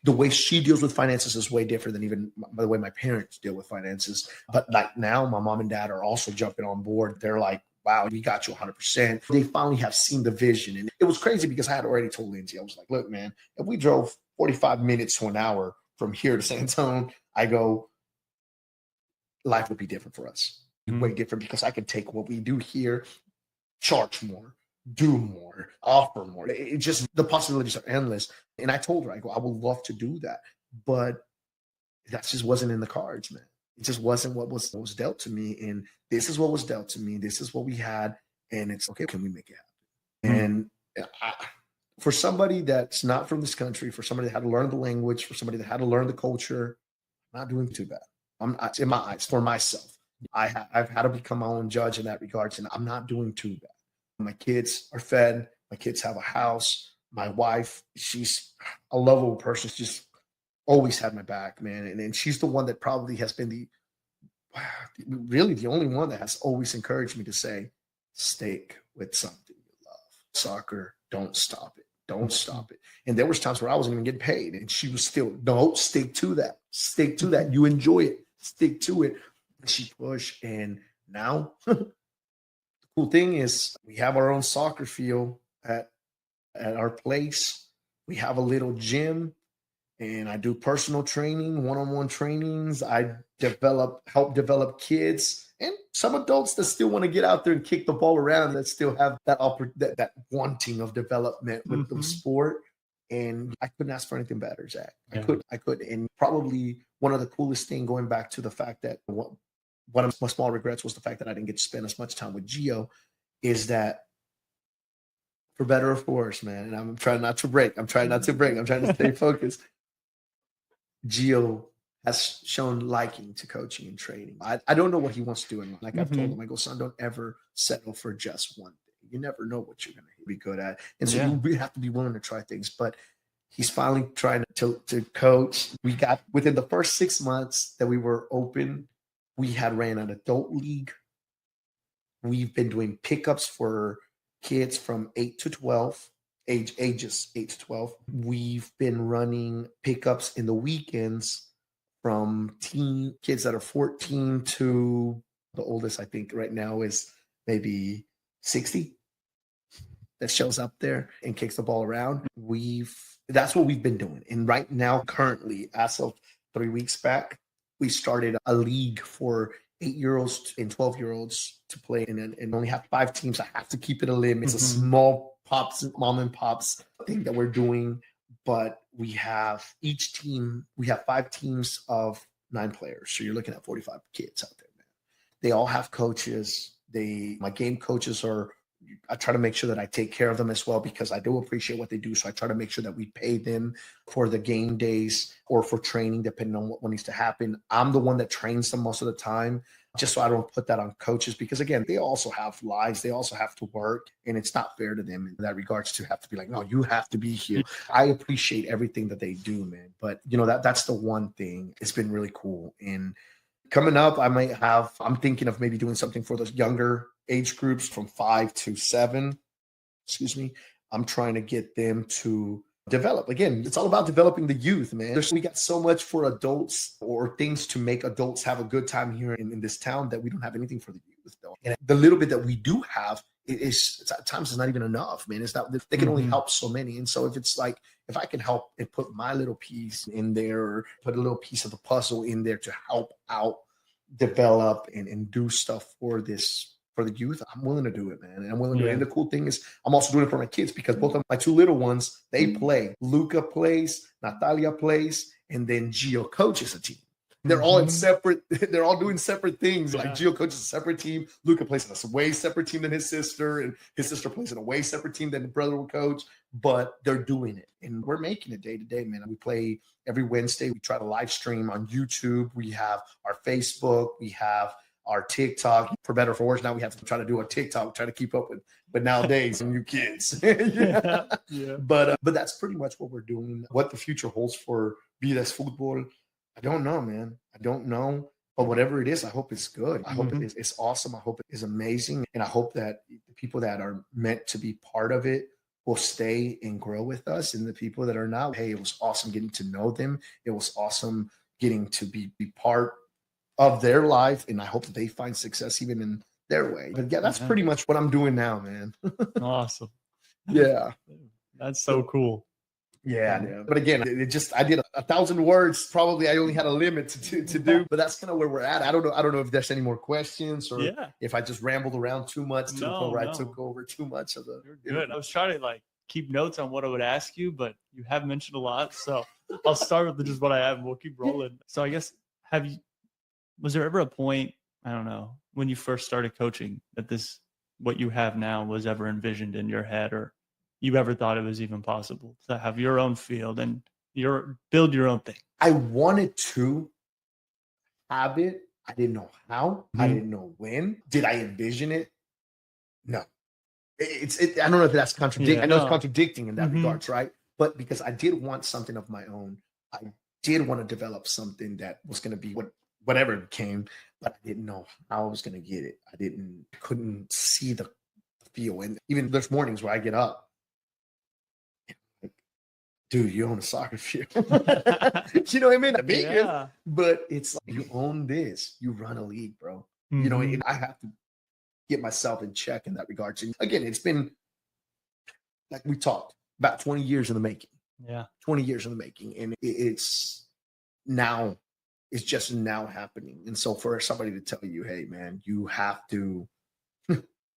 the way she deals with finances is way different than even the way my parents deal with finances. But like now, my mom and dad are also jumping on board. They're like, wow, we got you 100%. They finally have seen the vision. And it was crazy because I had already told Lindsay, I was like, look, man, if we drove 45 minutes to an hour from here to San Antonio, I go, life would be different for us. Way different because I can take what we do here, charge more, do more, offer more. It just, the possibilities are endless. And I told her, I go, I would love to do that. But that just wasn't in the cards, man. It just wasn't what was dealt to me. And this is what was dealt to me. This is what we had. And it's okay, can we make it happen? And for somebody that's not from this country, for somebody that had to learn the language, for somebody that had to learn the culture, I'm not doing too bad. I'm in my eyes, for myself. I've had to become my own judge in that regards, and I'm not doing too bad. My kids are fed. My kids have a house. My wife, she's a lovable person. She's just always had my back, man. And she's the one that probably has been really the only one that has always encouraged me to say, stick with something you love. Soccer, don't stop it. Don't stop it. And there was times where I wasn't even getting paid. And she was still, no, stick to that. Stick to that. You enjoy it. Stick to it. And she pushed. And now the cool thing is we have our own soccer field at our place. We have a little gym. And I do personal training, one-on-one trainings. I help develop kids and some adults that still want to get out there and kick the ball around, that still have that wanting of development with the sport. And I couldn't ask for anything better, Zach. I could. And probably one of the coolest thing, going back to the fact that one of my small regrets was the fact that I didn't get to spend as much time with Gio, is that for better or for worse, man. And I'm trying not to break. I'm trying to stay focused. Gio has shown liking to coaching and training. I don't know what he wants to do. And like I've told him, I go, son, don't ever settle for just one thing. You never know what you're going to be good at. And so you have to be willing to try things. But he's finally trying to coach. We got, within the first 6 months that we were open, we had ran an adult league. We've been doing pickups for kids from 8 to 12. Ages 8 to 12. We've been running pickups in the weekends from teen kids that are 14 to the oldest, I think right now is maybe 60, that shows up there and kicks the ball around. That's what we've been doing. And right now, currently, as of 3 weeks back, we started a league for 8-year-olds and 12-year-olds to play, and only have 5 teams. I have to keep it a limit. It's a small mom and pops thing that we're doing, but we have 5 teams of 9 players. So you're looking at 45 kids out there, man. They all have coaches. My game coaches I try to make sure that I take care of them as well, because I do appreciate what they do. So I try to make sure that we pay them for the game days or for training, depending on what needs to happen. I'm the one that trains them most of the time, just so I don't put that on coaches, because again, they also have lives. They also have to work, and it's not fair to them in that regards to have to be like, no, you have to be here. I appreciate everything that they do, man. But that's the one thing. It's been really cool. And coming up, I'm thinking of maybe doing something for those younger age groups from 5 to 7. I'm trying to get them to develop. Again, it's all about developing the youth, man. We got so much for adults, or things to make adults have a good time here in this town, that we don't have anything for the youth, though. And the little bit that we do have is at times it's not even enough, man. It's not, they can only help so many. And so if I can help and put my little piece in there, or put a little piece of the puzzle in there to help out, develop and do stuff for the youth, I'm willing to do it, man. And I'm willing to do it. And the cool thing is I'm also doing it for my kids, because both of my 2 little ones, they play. Luca plays, Natalia plays, and then Gio coaches a team. They're all they're all doing separate things. Like Gio coaches a separate team. Luca plays in a way separate team than his sister, and his sister plays in a way separate team than the brother will coach, but they're doing it. And we're making it day to day, man. We play every Wednesday. We try to live stream on YouTube. We have our Facebook. We have our TikTok. For better or for worse, now we have to try to do a TikTok, try to keep up with, but nowadays, new kids. But that's pretty much what we're doing. What the future holds for Vida Es Futbol, I don't know, man. I don't know. But whatever it is, I hope it's good. I hope it's awesome. I hope it is amazing. And I hope that the people that are meant to be part of it will stay and grow with us. And the people that are not, hey, it was awesome getting to know them. It was awesome getting to be part of their life. And I hope that they find success even in their way. But yeah, that's pretty much what I'm doing now, man. Awesome. Yeah. That's so cool. Yeah. But again, I did 1,000 words. Probably I only had a limit to do, but that's kind of where we're at. I don't know if there's any more questions, or if I just rambled around too much I took over too much of the. You're good. I was trying to keep notes on what I would ask you, but you have mentioned a lot. So I'll start with just what I have, and we'll keep rolling. So I guess, was there ever a point, I don't know, when you first started coaching, that what you have now was ever envisioned in your head, or you ever thought it was even possible to have your own field and build your own thing? I wanted to have it. I didn't know how. I didn't know when. Did I envision it? No. I don't know if that's contradicting. I know it's contradicting in that regards, right? But because I did want something of my own, I did want to develop something that was going to be whatever it became, but I didn't know how I was going to get it. I couldn't see the feel. And even there's mornings where I get up, dude, you own a soccer field. You know what I mean? Yeah. But it's like, you own this, you run a league, bro. You know, and I have to get myself in check in that regard. So again, it's been, like we talked, about 20 years in the making. Yeah. 20 years in the making. And it's just now happening. And so for somebody to tell you, hey man, you have to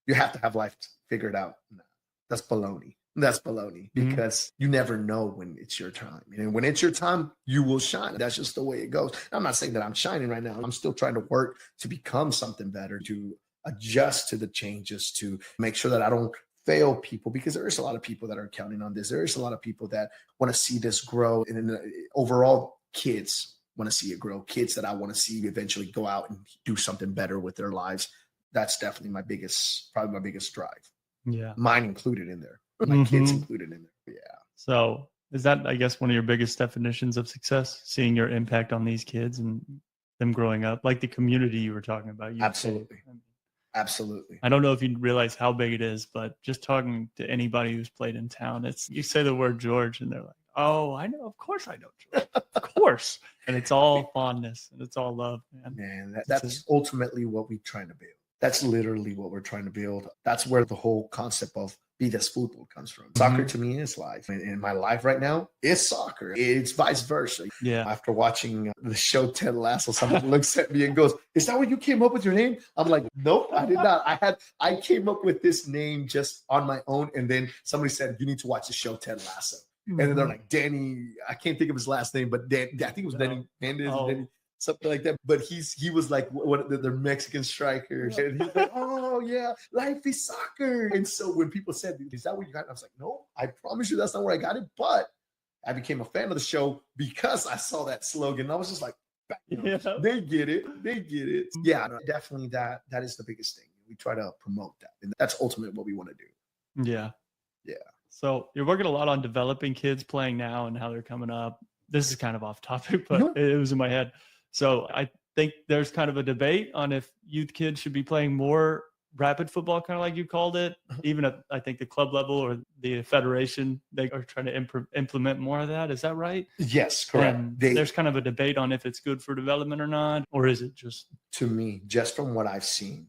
have life figured out. No, that's baloney. That's baloney, because you never know when it's your time. And when it's your time, you will shine. That's just the way it goes. I'm not saying that I'm shining right now. I'm still trying to work to become something better, to adjust to the changes, to make sure that I don't fail people, because there is a lot of people that are counting on this. There is a lot of people that want to see this grow. And overall, kids want to see it grow. Kids that I want to see eventually go out and do something better with their lives. That's definitely probably my biggest drive. Yeah. Mine included in there. My kids included in there. Yeah. So is that, I guess, one of your biggest definitions of success, seeing your impact on these kids and them growing up, like the community you were talking about? Absolutely. Absolutely. I don't know if you realize how big it is, but just talking to anybody who's played in town, you say the word George and they're like, oh, I know. Of course I know George. Of course. And it's all fondness and it's all love, man. Man, that's ultimately what we're trying to build. That's literally what we're trying to build. That's where the whole concept of Vida Es Futbol comes from. Soccer to me is life. And in my life right now, it's soccer. It's vice versa. Yeah. After watching the show Ted Lasso, someone looks at me and goes, is that what you came up with your name? I'm like, nope, I did not. I came up with this name just on my own. And then somebody said, you need to watch the show Ted Lasso. And then they're like, Danny, I can't think of his last name, but I think it was Danny Mendes. Danny, something like that. But he was like one of the Mexican strikers. And he's like, oh yeah, life is soccer. And so when people said, is that what you got? I was like, no, I promise you that's not where I got it. But I became a fan of the show because I saw that slogan. I was just like, they get it. They get it. Yeah, definitely that is the biggest thing. We try to promote that. And that's ultimately what we want to do. Yeah. Yeah. So you're working a lot on developing kids playing now and how they're coming up. This is kind of off topic, but it was in my head. So I think there's kind of a debate on if youth kids should be playing more rapid football, kind of like you called it, even at, I think, the club level or the federation, they are trying to implement more of that. Is that right? Yes, correct. There's kind of a debate on if it's good for development or not, or is it just? To me, just from what I've seen,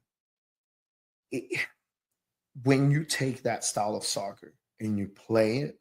when you take that style of soccer and you play it,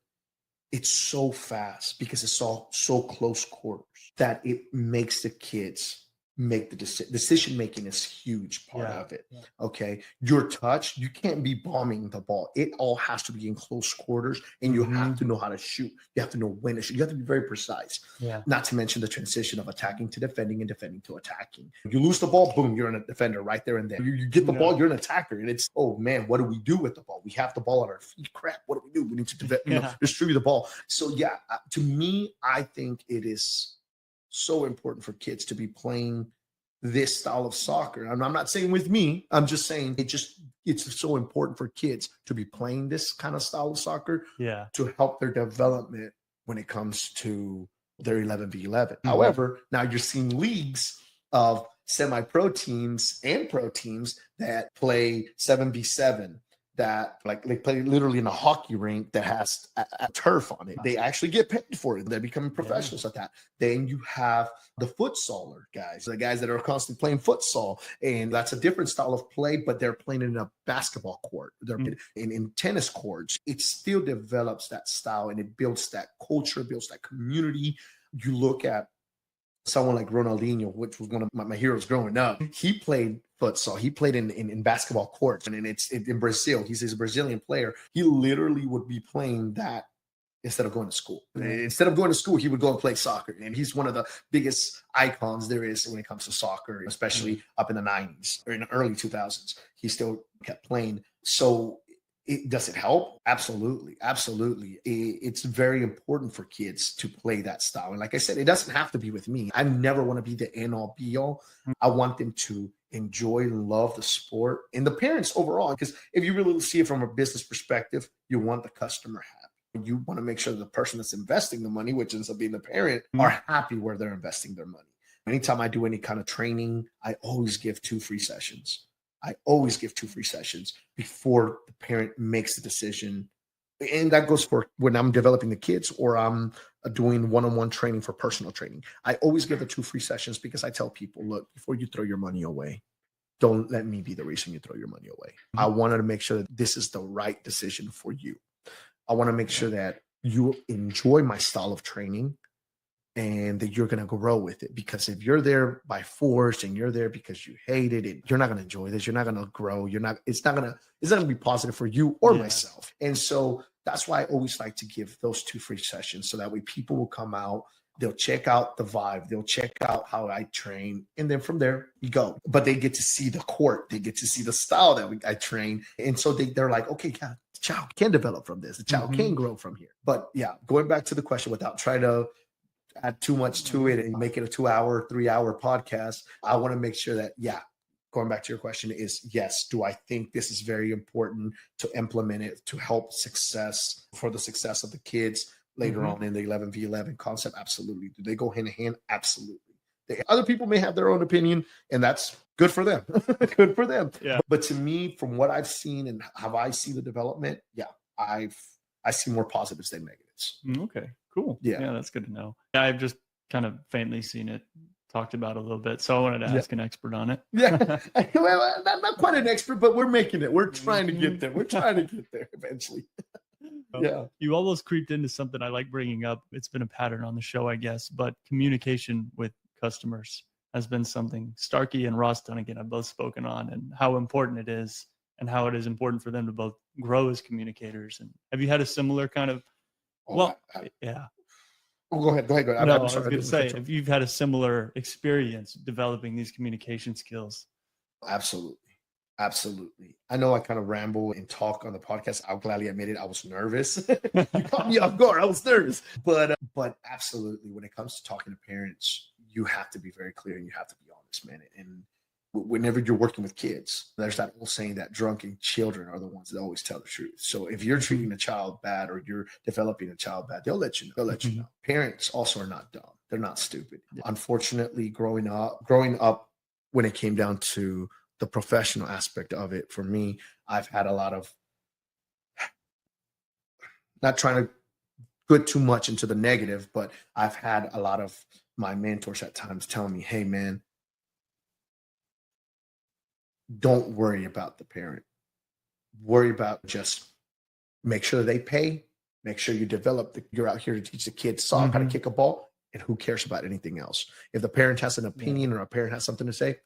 it's so fast because it's all so close quarters that it makes the kids make the decision making is huge part of it. Okay, your touch, you can't be bombing the ball. It all has to be in close quarters, and you have to know how to shoot. You have to know when to shoot. You have to be very precise. Not to mention the transition of attacking to defending and defending to attacking. You lose the ball, boom, you're a defender right there and then. You get the ball, you're an attacker, and it's, oh man, what do we do with the ball? We have the ball at our feet. Crap, what do we do? We need to distribute the ball. So to me, I think it is so important for kids to be playing this style of soccer. I'm not saying with me, I'm just saying it's so important for kids to be playing this kind of style of soccer to help their development when it comes to their 11v11. However, now you're seeing leagues of semi-pro teams and pro teams that play 7v7, that like they play literally in a hockey rink that has a turf on it. They actually get paid for it. They're becoming professionals at that. Then you have the futsaler guys, the guys that are constantly playing futsal, and that's a different style of play, but they're playing in a basketball court. They're in tennis courts. It still develops that style, and it builds that culture, builds that community. You look at someone like Ronaldinho, which was one of my heroes growing up. He played futsal. He played in basketball courts, and it's in Brazil. He's a Brazilian player. He literally would be playing that instead of going to school. Instead of going to school, he would go and play soccer. And he's one of the biggest icons there is when it comes to soccer, especially up in the 90s or in the early 2000s. He still kept playing. So does it help? Absolutely. Absolutely. It's very important for kids to play that style. And like I said, it doesn't have to be with me. I never want to be the end all be all. I want them to enjoy and love the sport and the parents overall. Because if you really see it from a business perspective, you want the customer happy. You want to make sure the person that's investing the money, which ends up being the parent, are happy where they're investing their money. Anytime I do any kind of training, I always give 2 free sessions. I always give 2 free sessions before the parent makes the decision And that goes for when I'm developing the kids or I'm doing one-on-one training for personal training. I always give the 2 free sessions because I tell people, look, before you throw your money away, don't let me be the reason you throw your money away. I wanted to make sure that this is the right decision for you. I want to make sure that you enjoy my style of training and that you're going to grow with it. Because if you're there by force and you're there because you hate it, you're not going to enjoy this. You're not going to grow. It's not going to be positive for you or myself. And so that's why I always like to give those 2 free sessions so that way people will come out. They'll check out the vibe. They'll check out how I train. And then from there, you go. But they get to see the court. They get to see the style that I train. And so they're like, okay, yeah, the child can develop from this. The child can grow from here. But yeah, going back to the question without trying to add too much to it and make it a 2-hour, 3-hour podcast, I want to make sure that, going back to your question is, yes, do I think this is very important to implement it to help for the success of the kids later on in the 11v11 concept? Absolutely. Do they go hand in hand? Absolutely. Other people may have their own opinion, and that's good for them. Good for them. Yeah. But to me, from what I've seen and how I see the development, I see more positives than negatives. Okay, cool. Yeah, that's good to know. I've just kind of faintly seen it talked about a little bit, so I wanted to ask an expert on it. Well, not quite an expert, but we're making it. We're trying to get there. We're trying to get there eventually. You almost creeped into something I like bringing up. It's been a pattern on the show, I guess, but communication with customers has been something Starkey and Ross Dunnigan have both spoken on, and how important it is and how it is important for them to both grow as communicators. And have you had a similar kind of, go ahead. No, I was going to say, if you've had a similar experience developing these communication skills. Absolutely. I know I kind of ramble and talk on the podcast. I'll gladly admit it. I was nervous. You caught me off guard. I was nervous. But absolutely, when it comes to talking to parents, you have to be very clear and you have to be honest, man. And whenever you're working with kids, there's that old saying that drunken children are the ones that always tell the truth. So if you're treating a child bad or you're developing a child bad, they'll let you know. They'll let you know. Parents also are not dumb. They're not stupid. Unfortunately, growing up when it came down to the professional aspect of it, for me, I've had a lot of, not trying to go too much into the negative, but I've had a lot of my mentors at times telling me, hey, man, don't worry about the parent. Worry about just make sure they pay, make sure you develop, you're out here to teach the kids how to kick a ball, and who cares about anything else? If the parent has an opinion or a parent has something to say,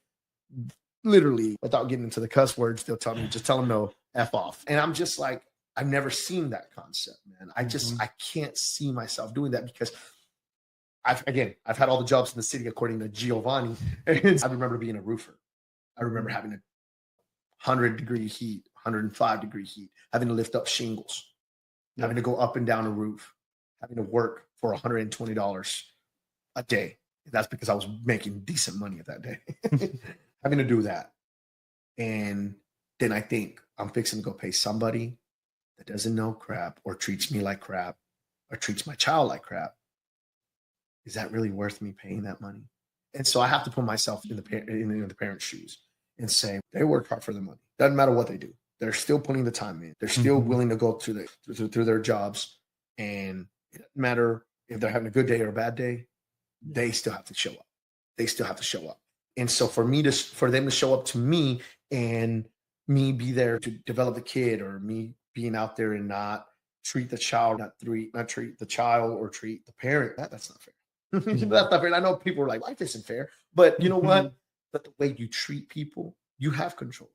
literally, without getting into the cuss words, they'll tell me, just tell them no, F off. And I'm just like, I've never seen that concept, man. I can't see myself doing that because I've had all the jobs in the city, according to Giovanni. And I remember being a roofer. I remember having a 100-degree heat, 105-degree heat, having to lift up shingles, having to go up and down a roof, having to work for $120 a day. That's because I was making decent money at that day. Having to do that. And then I think I'm fixing to go pay somebody that doesn't know crap or treats me like crap or treats my child like crap. Is that really worth me paying that money? And so I have to put myself in the parent's shoes and say, they work hard for the money. Doesn't matter what they do. They're still putting the time in. They're still willing to go through their jobs. And it doesn't matter if they're having a good day or a bad day, they still have to show up. They still have to show up. And so for them to show up to me and me be there to develop the kid, or me being out there and not treat the child, not treat the child or treat the parent, that's not fair. That's not fair. And I know people are like, life isn't fair, but you know what? But the way you treat people, you have control.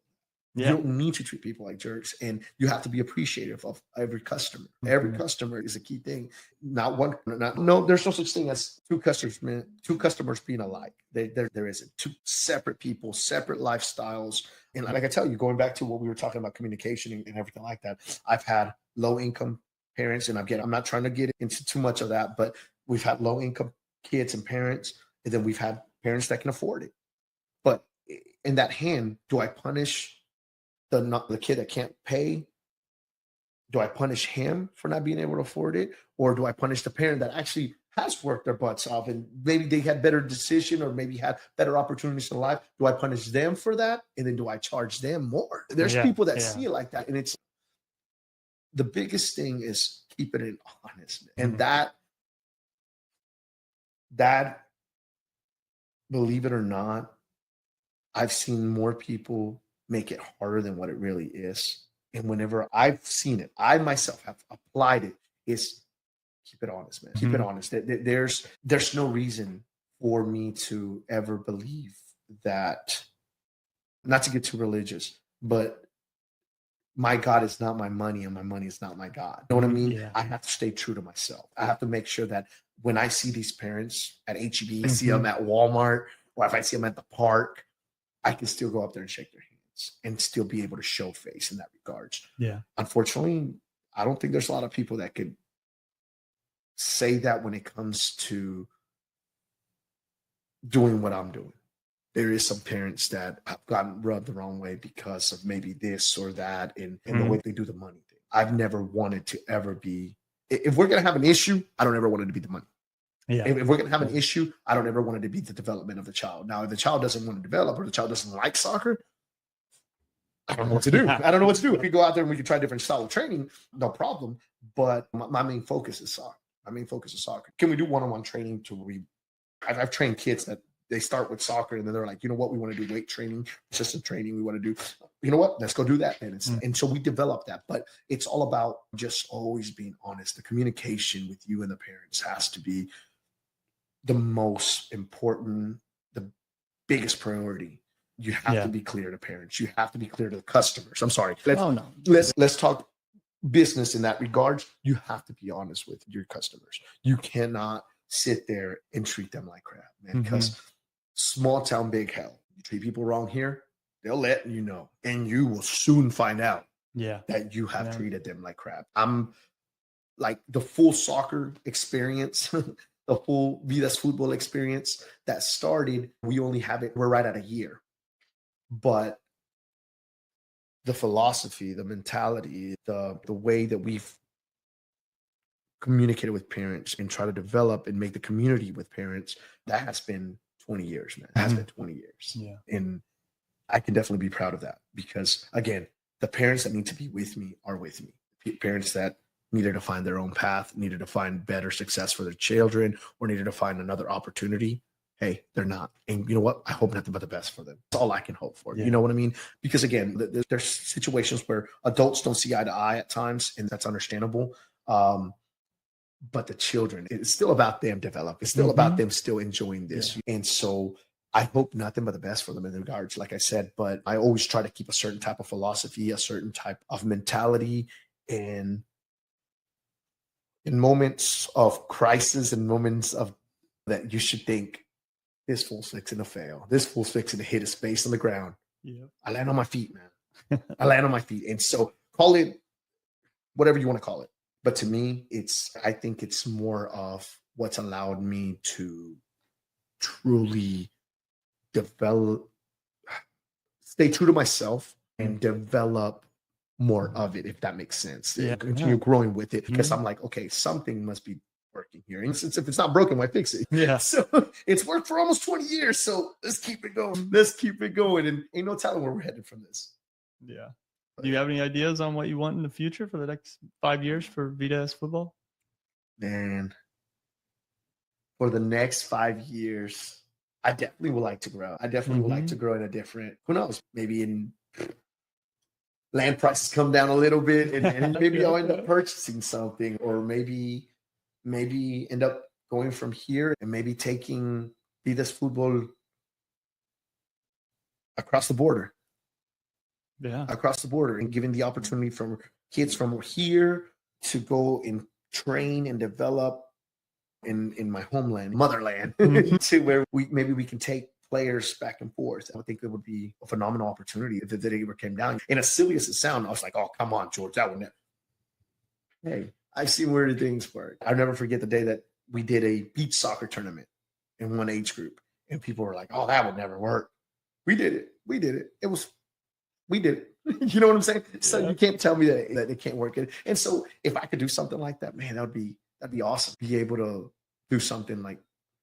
You don't need to treat people like jerks, and you have to be appreciative of every customer. Every customer is a key thing. There's no such thing as two customers being alike. There isn't. Two separate people, separate lifestyles. And like I tell you, going back to what we were talking about, communication and everything like that, I've had low income parents, and I'm not trying to get into too much of that, but we've had low income kids and parents, and then we've had parents that can afford it. But in that hand, do I punish the kid that can't pay? Do I punish him for not being able to afford it? Or do I punish the parent that actually has worked their butts off and maybe they had better decision or maybe had better opportunities in life? Do I punish them for that? And then do I charge them more? There's people that see it like that. And the biggest thing is keeping it honest. And that, believe it or not, I've seen more people make it harder than what it really is. And whenever I've seen it, I myself have applied it, is keep it honest, man. Keep it honest. There's no reason for me to ever believe that, not to get too religious, but my God is not my money and my money is not my God. You know what I mean? Yeah. I have to stay true to myself. I have to make sure that when I see these parents at HEB, I see them at Walmart, or if I see them at the park, I can still go up there and shake their hands and still be able to show face in that regards. Yeah. Unfortunately, I don't think there's a lot of people that could say that when it comes to doing what I'm doing. There is some parents that have gotten rubbed the wrong way because of maybe this or that and the way they do the money thing. I've never wanted to ever be, if we're going to have an issue, I don't ever want it to be the money. Yeah. If we're going to have an issue, I don't ever want it to be the development of the child. Now, if the child doesn't want to develop or the child doesn't like soccer, I don't know what to do. I don't know what to do. If we go out there and we can try different style of training, no problem. But my main focus is soccer. My main focus is soccer. Can we do one-on-one training I've trained kids that they start with soccer and then they're like, you know what, we want to do weight training, assistant training. We want to do, you know what, let's go do that. And so we develop that, but it's all about just always being honest. The communication with you and the parents has to be the most important, the biggest priority. You have to be clear to parents. You have to be clear to the customers. I'm sorry. Let's talk business in that regard. You have to be honest with your customers. You cannot sit there and treat them like crap, man, because small town, big hell. You treat people wrong here, they'll let you know, and you will soon find out that you have treated them like crap. I'm like the full soccer experience, the full Vida Es Futbol experience that started, we only have it, we're right at a year. But the philosophy, the mentality, the way that we've communicated with parents and try to develop and make the community with parents, that has been 20 years, man. It has been 20 years. Yeah. And I can definitely be proud of that because, again, the parents that need to be with me are with me. Parents that needed to find their own path, needed to find better success for their children, or needed to find another opportunity. Hey, they're not. And you know what? I hope nothing but the best for them. That's all I can hope for. Yeah. You know what I mean? Because again, there's situations where adults don't see eye to eye at times, and that's understandable. But the children, it's still about them develop. It's still about them still enjoying this. Yeah. And so I hope nothing but the best for them in regards, like I said, but I always try to keep a certain type of philosophy, a certain type of mentality. And in moments of crisis and moments of that, you should think, this fool's fixing to fail. This fool's fixing to hit a space on the ground. Yeah. I land on my feet, man. I land on my feet. And so call it whatever you want to call it. But to me, I think it's more of what's allowed me to truly stay true to myself and develop more of it, if that makes sense. Yeah. Continue growing with it because I'm like, okay, something must be working here. And since if it's not broken, why fix it? Yeah. So it's worked for almost 20 years. So let's keep it going. Let's keep it going. And ain't no telling where we're headed from this. Yeah. Do you have any ideas on what you want in the future for the next 5 years for Vida Es Futbol? Man, for the next 5 years, I definitely would like to grow. I definitely would like to grow in a different, who knows, maybe in land prices come down a little bit and maybe I'll end up purchasing something, or maybe end up going from here and maybe taking Vida Es Futbol across the border. Yeah, across the border, and giving the opportunity from kids from here to go and train and develop in my homeland, motherland, to where we can take players back and forth. I think it would be a phenomenal opportunity if it ever came down. And as silly as it sounds, I was like, oh, come on, George, that would never. Hey, I've seen weirder things work. I'll never forget the day that we did a beach soccer tournament in one age group, and people were like, oh, that would never work. We did it. We did it. We did it. You know what I'm saying? So you can't tell me that it can't work. And so if I could do something like that, man, that'd be awesome. Be able to do something like,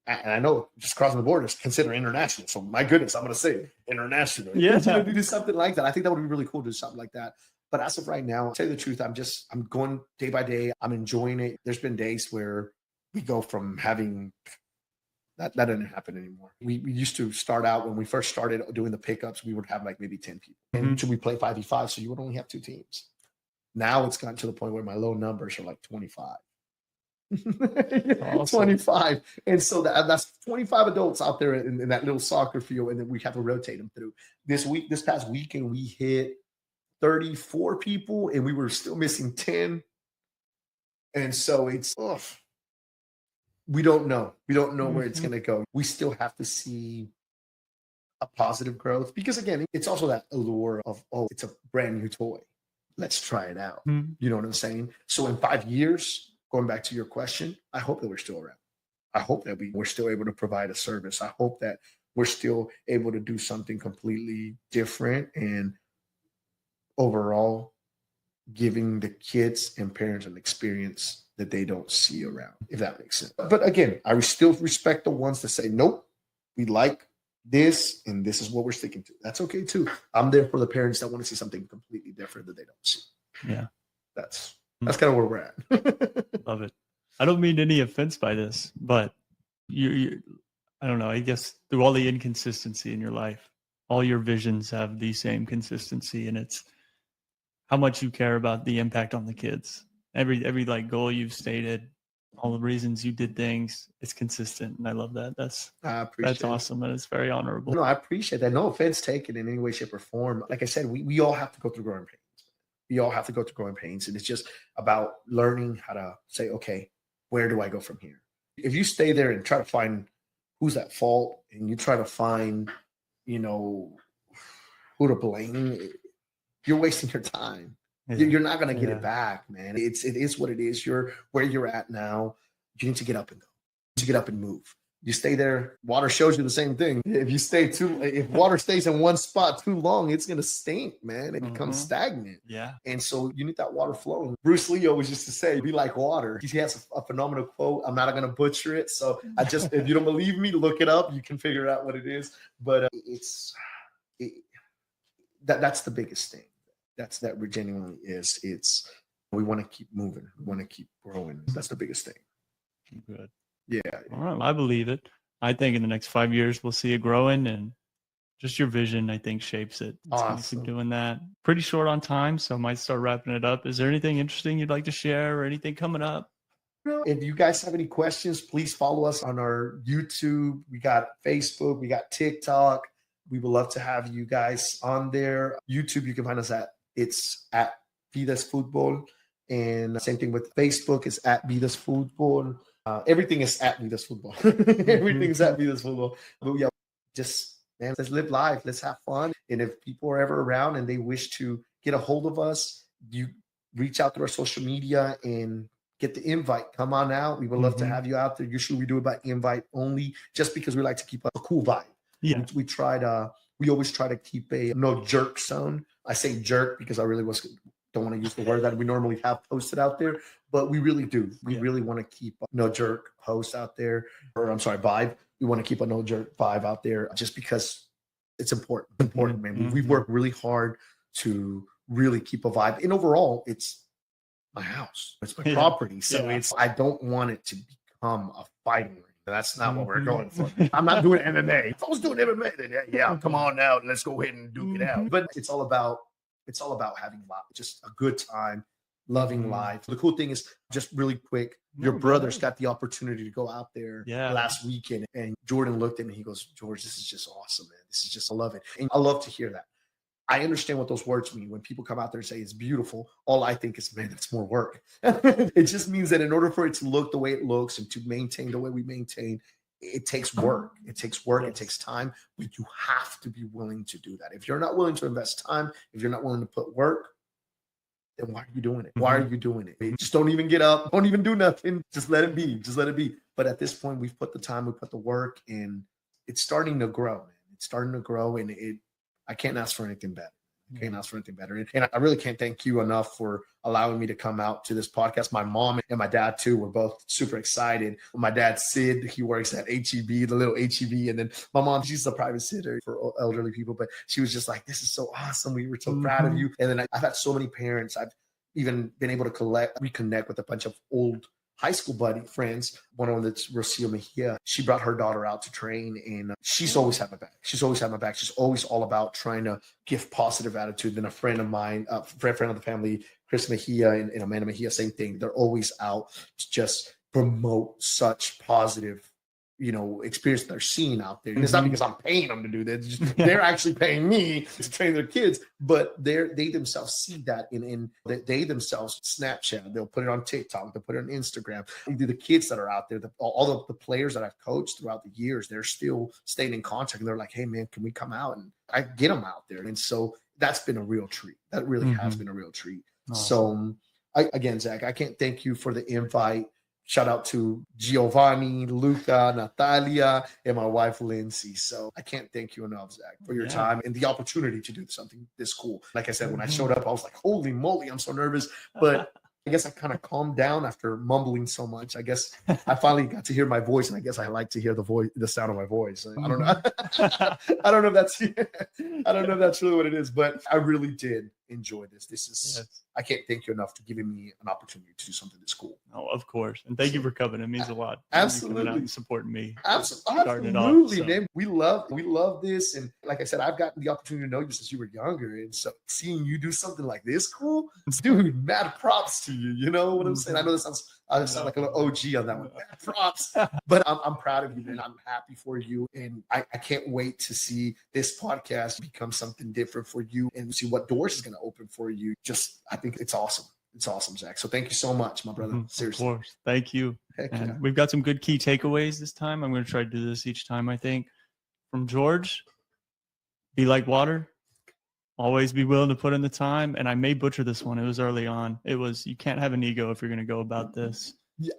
and I know just crossing the border is considered international. So my goodness, I'm going to say international. Yeah. To do something like that. I think that would be really cool to do something like that. But as of right now, to tell you the truth, I'm going day by day. I'm enjoying it. There's been days where we go from having that doesn't happen anymore. We used to start out when we first started doing the pickups, we would have like maybe 10 people. And we play 5v5, so you would only have 2 teams. Now it's gotten to the point where my low numbers are like 25. Awesome. 25. And so that's 25 adults out there in that little soccer field, and then we have to rotate them through. This past weekend, we hit 34 people, and we were still missing 10. And so it's we don't know. We don't know where it's going to go. We still have to see a positive growth because, again, it's also that allure of, it's a brand new toy. Let's try it out. You know what I'm saying? So in 5 years, going back to your question, I hope that we're still around. I hope that we're still able to provide a service. I hope that we're still able to do something completely different and overall giving the kids and parents an experience that they don't see around, if that makes sense. But again, I still respect the ones that say, nope, we like this and this is what we're sticking to. That's okay too. I'm there for the parents that want to see something completely different that they don't see. Yeah. That's kind of where we're at. Love it. I don't mean any offense by this, but you I don't know, I guess through all the inconsistency in your life, all your visions have the same consistency, and it's how much you care about the impact on the kids. Every like goal you've stated, all the reasons you did things, it's consistent, and I love that. That's awesome, and it's very honorable. No, I appreciate that. No offense taken in any way, shape, or form. Like I said, we all have to go through growing pains. We all have to go through growing pains, and it's just about learning how to say, okay, where do I go from here? If you stay there and try to find who's at fault, and you try to find, who to blame, you're wasting your time. Yeah. You're not going to get it back, man. It is what it is. You're where you're at now. You need to get up and go. You need to get up and move. You stay there. Water shows you the same thing. If water stays in one spot too long, it's going to stink, man. It becomes stagnant. Yeah. And so you need that water flowing. Bruce Lee always used to say, be like water. He has a phenomenal quote. I'm not going to butcher it. So if you don't believe me, look it up. You can figure out what it is. But that's the biggest thing. That genuinely is. We want to keep moving. We want to keep growing. That's the biggest thing. Good. Yeah. All right. I believe it. I think in the next 5 years, we'll see it growing, and just your vision, I think, shapes it. Awesome. Keep doing that. Pretty short on time, so I might start wrapping it up. Is there anything interesting you'd like to share or anything coming up? If you guys have any questions, please follow us on our YouTube. We got Facebook. We got TikTok. We would love to have you guys on there. YouTube, you can find us at Vida Es Futbol. And same thing with Facebook, is at Vida Es Futbol. Everything is at Vida Es Futbol. Everything is at Vida Es Futbol. But yeah, let's live life. Let's have fun. And if people are ever around and they wish to get a hold of us, you reach out through our social media and get the invite. Come on out. We would love to have you out there. Usually we do it by invite only, just because we like to keep a cool vibe. Yeah. We always try to keep a no jerk zone. I say jerk because I really don't want to use the word that we normally have posted out there, but we really do. We really want to keep a no jerk post out there, vibe. We want to keep a no jerk vibe out there just because it's important, man. We've worked really hard to really keep a vibe. And overall, it's my house. It's my property. So I don't want it to become a fighting ring. That's not what we're going for. I'm not doing MMA. If I was doing MMA, then come on now, let's go ahead and duke it out. But it's all about having just a good time, loving life. The cool thing is, just really quick, your brothers got the opportunity to go out there last weekend, and Jordan looked at me and he goes, George, this is just awesome, man. I love it. And I love to hear that. I understand what those words mean. When people come out there and say it's beautiful, all I think is, man, that's more work. It just means that in order for it to look the way it looks and to maintain the way we maintain, it takes work. It takes work. It takes time. But you have to be willing to do that. If you're not willing to invest time, if you're not willing to put work, then why are you doing it? Why are you doing it? Just don't even get up. Don't even do nothing. Just let it be. Just let it be. But at this point, we've put the time, we put the work, and it's starting to grow, man. It's starting to grow, and I can't ask for anything better. Can't ask for anything better. And I really can't thank you enough for allowing me to come out to this podcast. My mom and my dad too were both super excited. My dad, Sid, he works at HEB, the little HEB. And then my mom, she's a private sitter for elderly people, but she was just like, this is so awesome. We were so proud of you. And then I've had so many parents. I've even been able to reconnect with a bunch of old high school buddy friends. One of them that's Rocio Mejia. She brought her daughter out to train, and she's always had my back. She's always had my back. She's always all about trying to give positive attitude. Then a friend of mine, friend of the family, Chris Mejia and Amanda Mejia, same thing. They're always out to just promote such positive, experience they're seeing out there. And it's not because I'm paying them to do that. They're actually paying me to train their kids, but they themselves see that in they themselves Snapchat. They'll put it on TikTok. They'll put it on Instagram. The kids that are out there, all the players that I've coached throughout the years, they're still staying in contact. And they're like, hey man, can we come out? And I get them out there. And so that's been a real treat. That really has been a real treat. Awesome. So again, Zach, I can't thank you for the invite. Shout out to Giovanni, Luca, Natalia, and my wife, Lindsay. So I can't thank you enough, Zach, for your time and the opportunity to do something this cool. Like I said, when I showed up, I was like, holy moly, I'm so nervous. But I guess I kind of calmed down after mumbling so much. I guess I finally got to hear my voice, and I guess I like to hear the sound of my voice. I don't know. I don't know if that's really what it is, but I really did enjoy this. This is I can't thank you enough for giving me an opportunity to do something this cool. Oh, of course. And thank you for coming. It means a lot. Absolutely. Coming out and supporting me. Absolutely, man. We love this. And like I said, I've gotten the opportunity to know you since you were younger. And so seeing you do something like this cool, dude, mad props to you. You know what I'm saying? I know I sound like a little OG on that one. Mad props. But I'm proud of you, man. I'm happy for you. And I can't wait to see this podcast become something different for you and see what doors is going to open for you. I think it's awesome. It's awesome, Zach. So thank you so much, my brother. Seriously. Of course. Thank you. And we've got some good key takeaways this time. I'm going to try to do this each time, I think. From George, be like water. Always be willing to put in the time. And I may butcher this one. It was early on. It was, you can't have an ego if you're going to go about this. Yeah.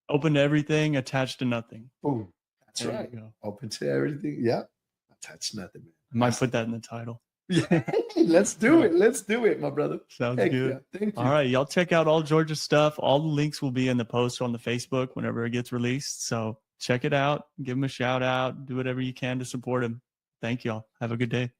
Open to everything, attached to nothing. Boom. That's right. Open to everything. Yeah. Attached to nothing, man. I might put that in the title. Yeah, let's do it. Let's do it, my brother. Sounds good. Yeah. Thank you. All right, y'all check out all George's stuff. All the links will be in the post on the Facebook whenever it gets released. So check it out. Give him a shout out. Do whatever you can to support him. Thank y'all. Have a good day.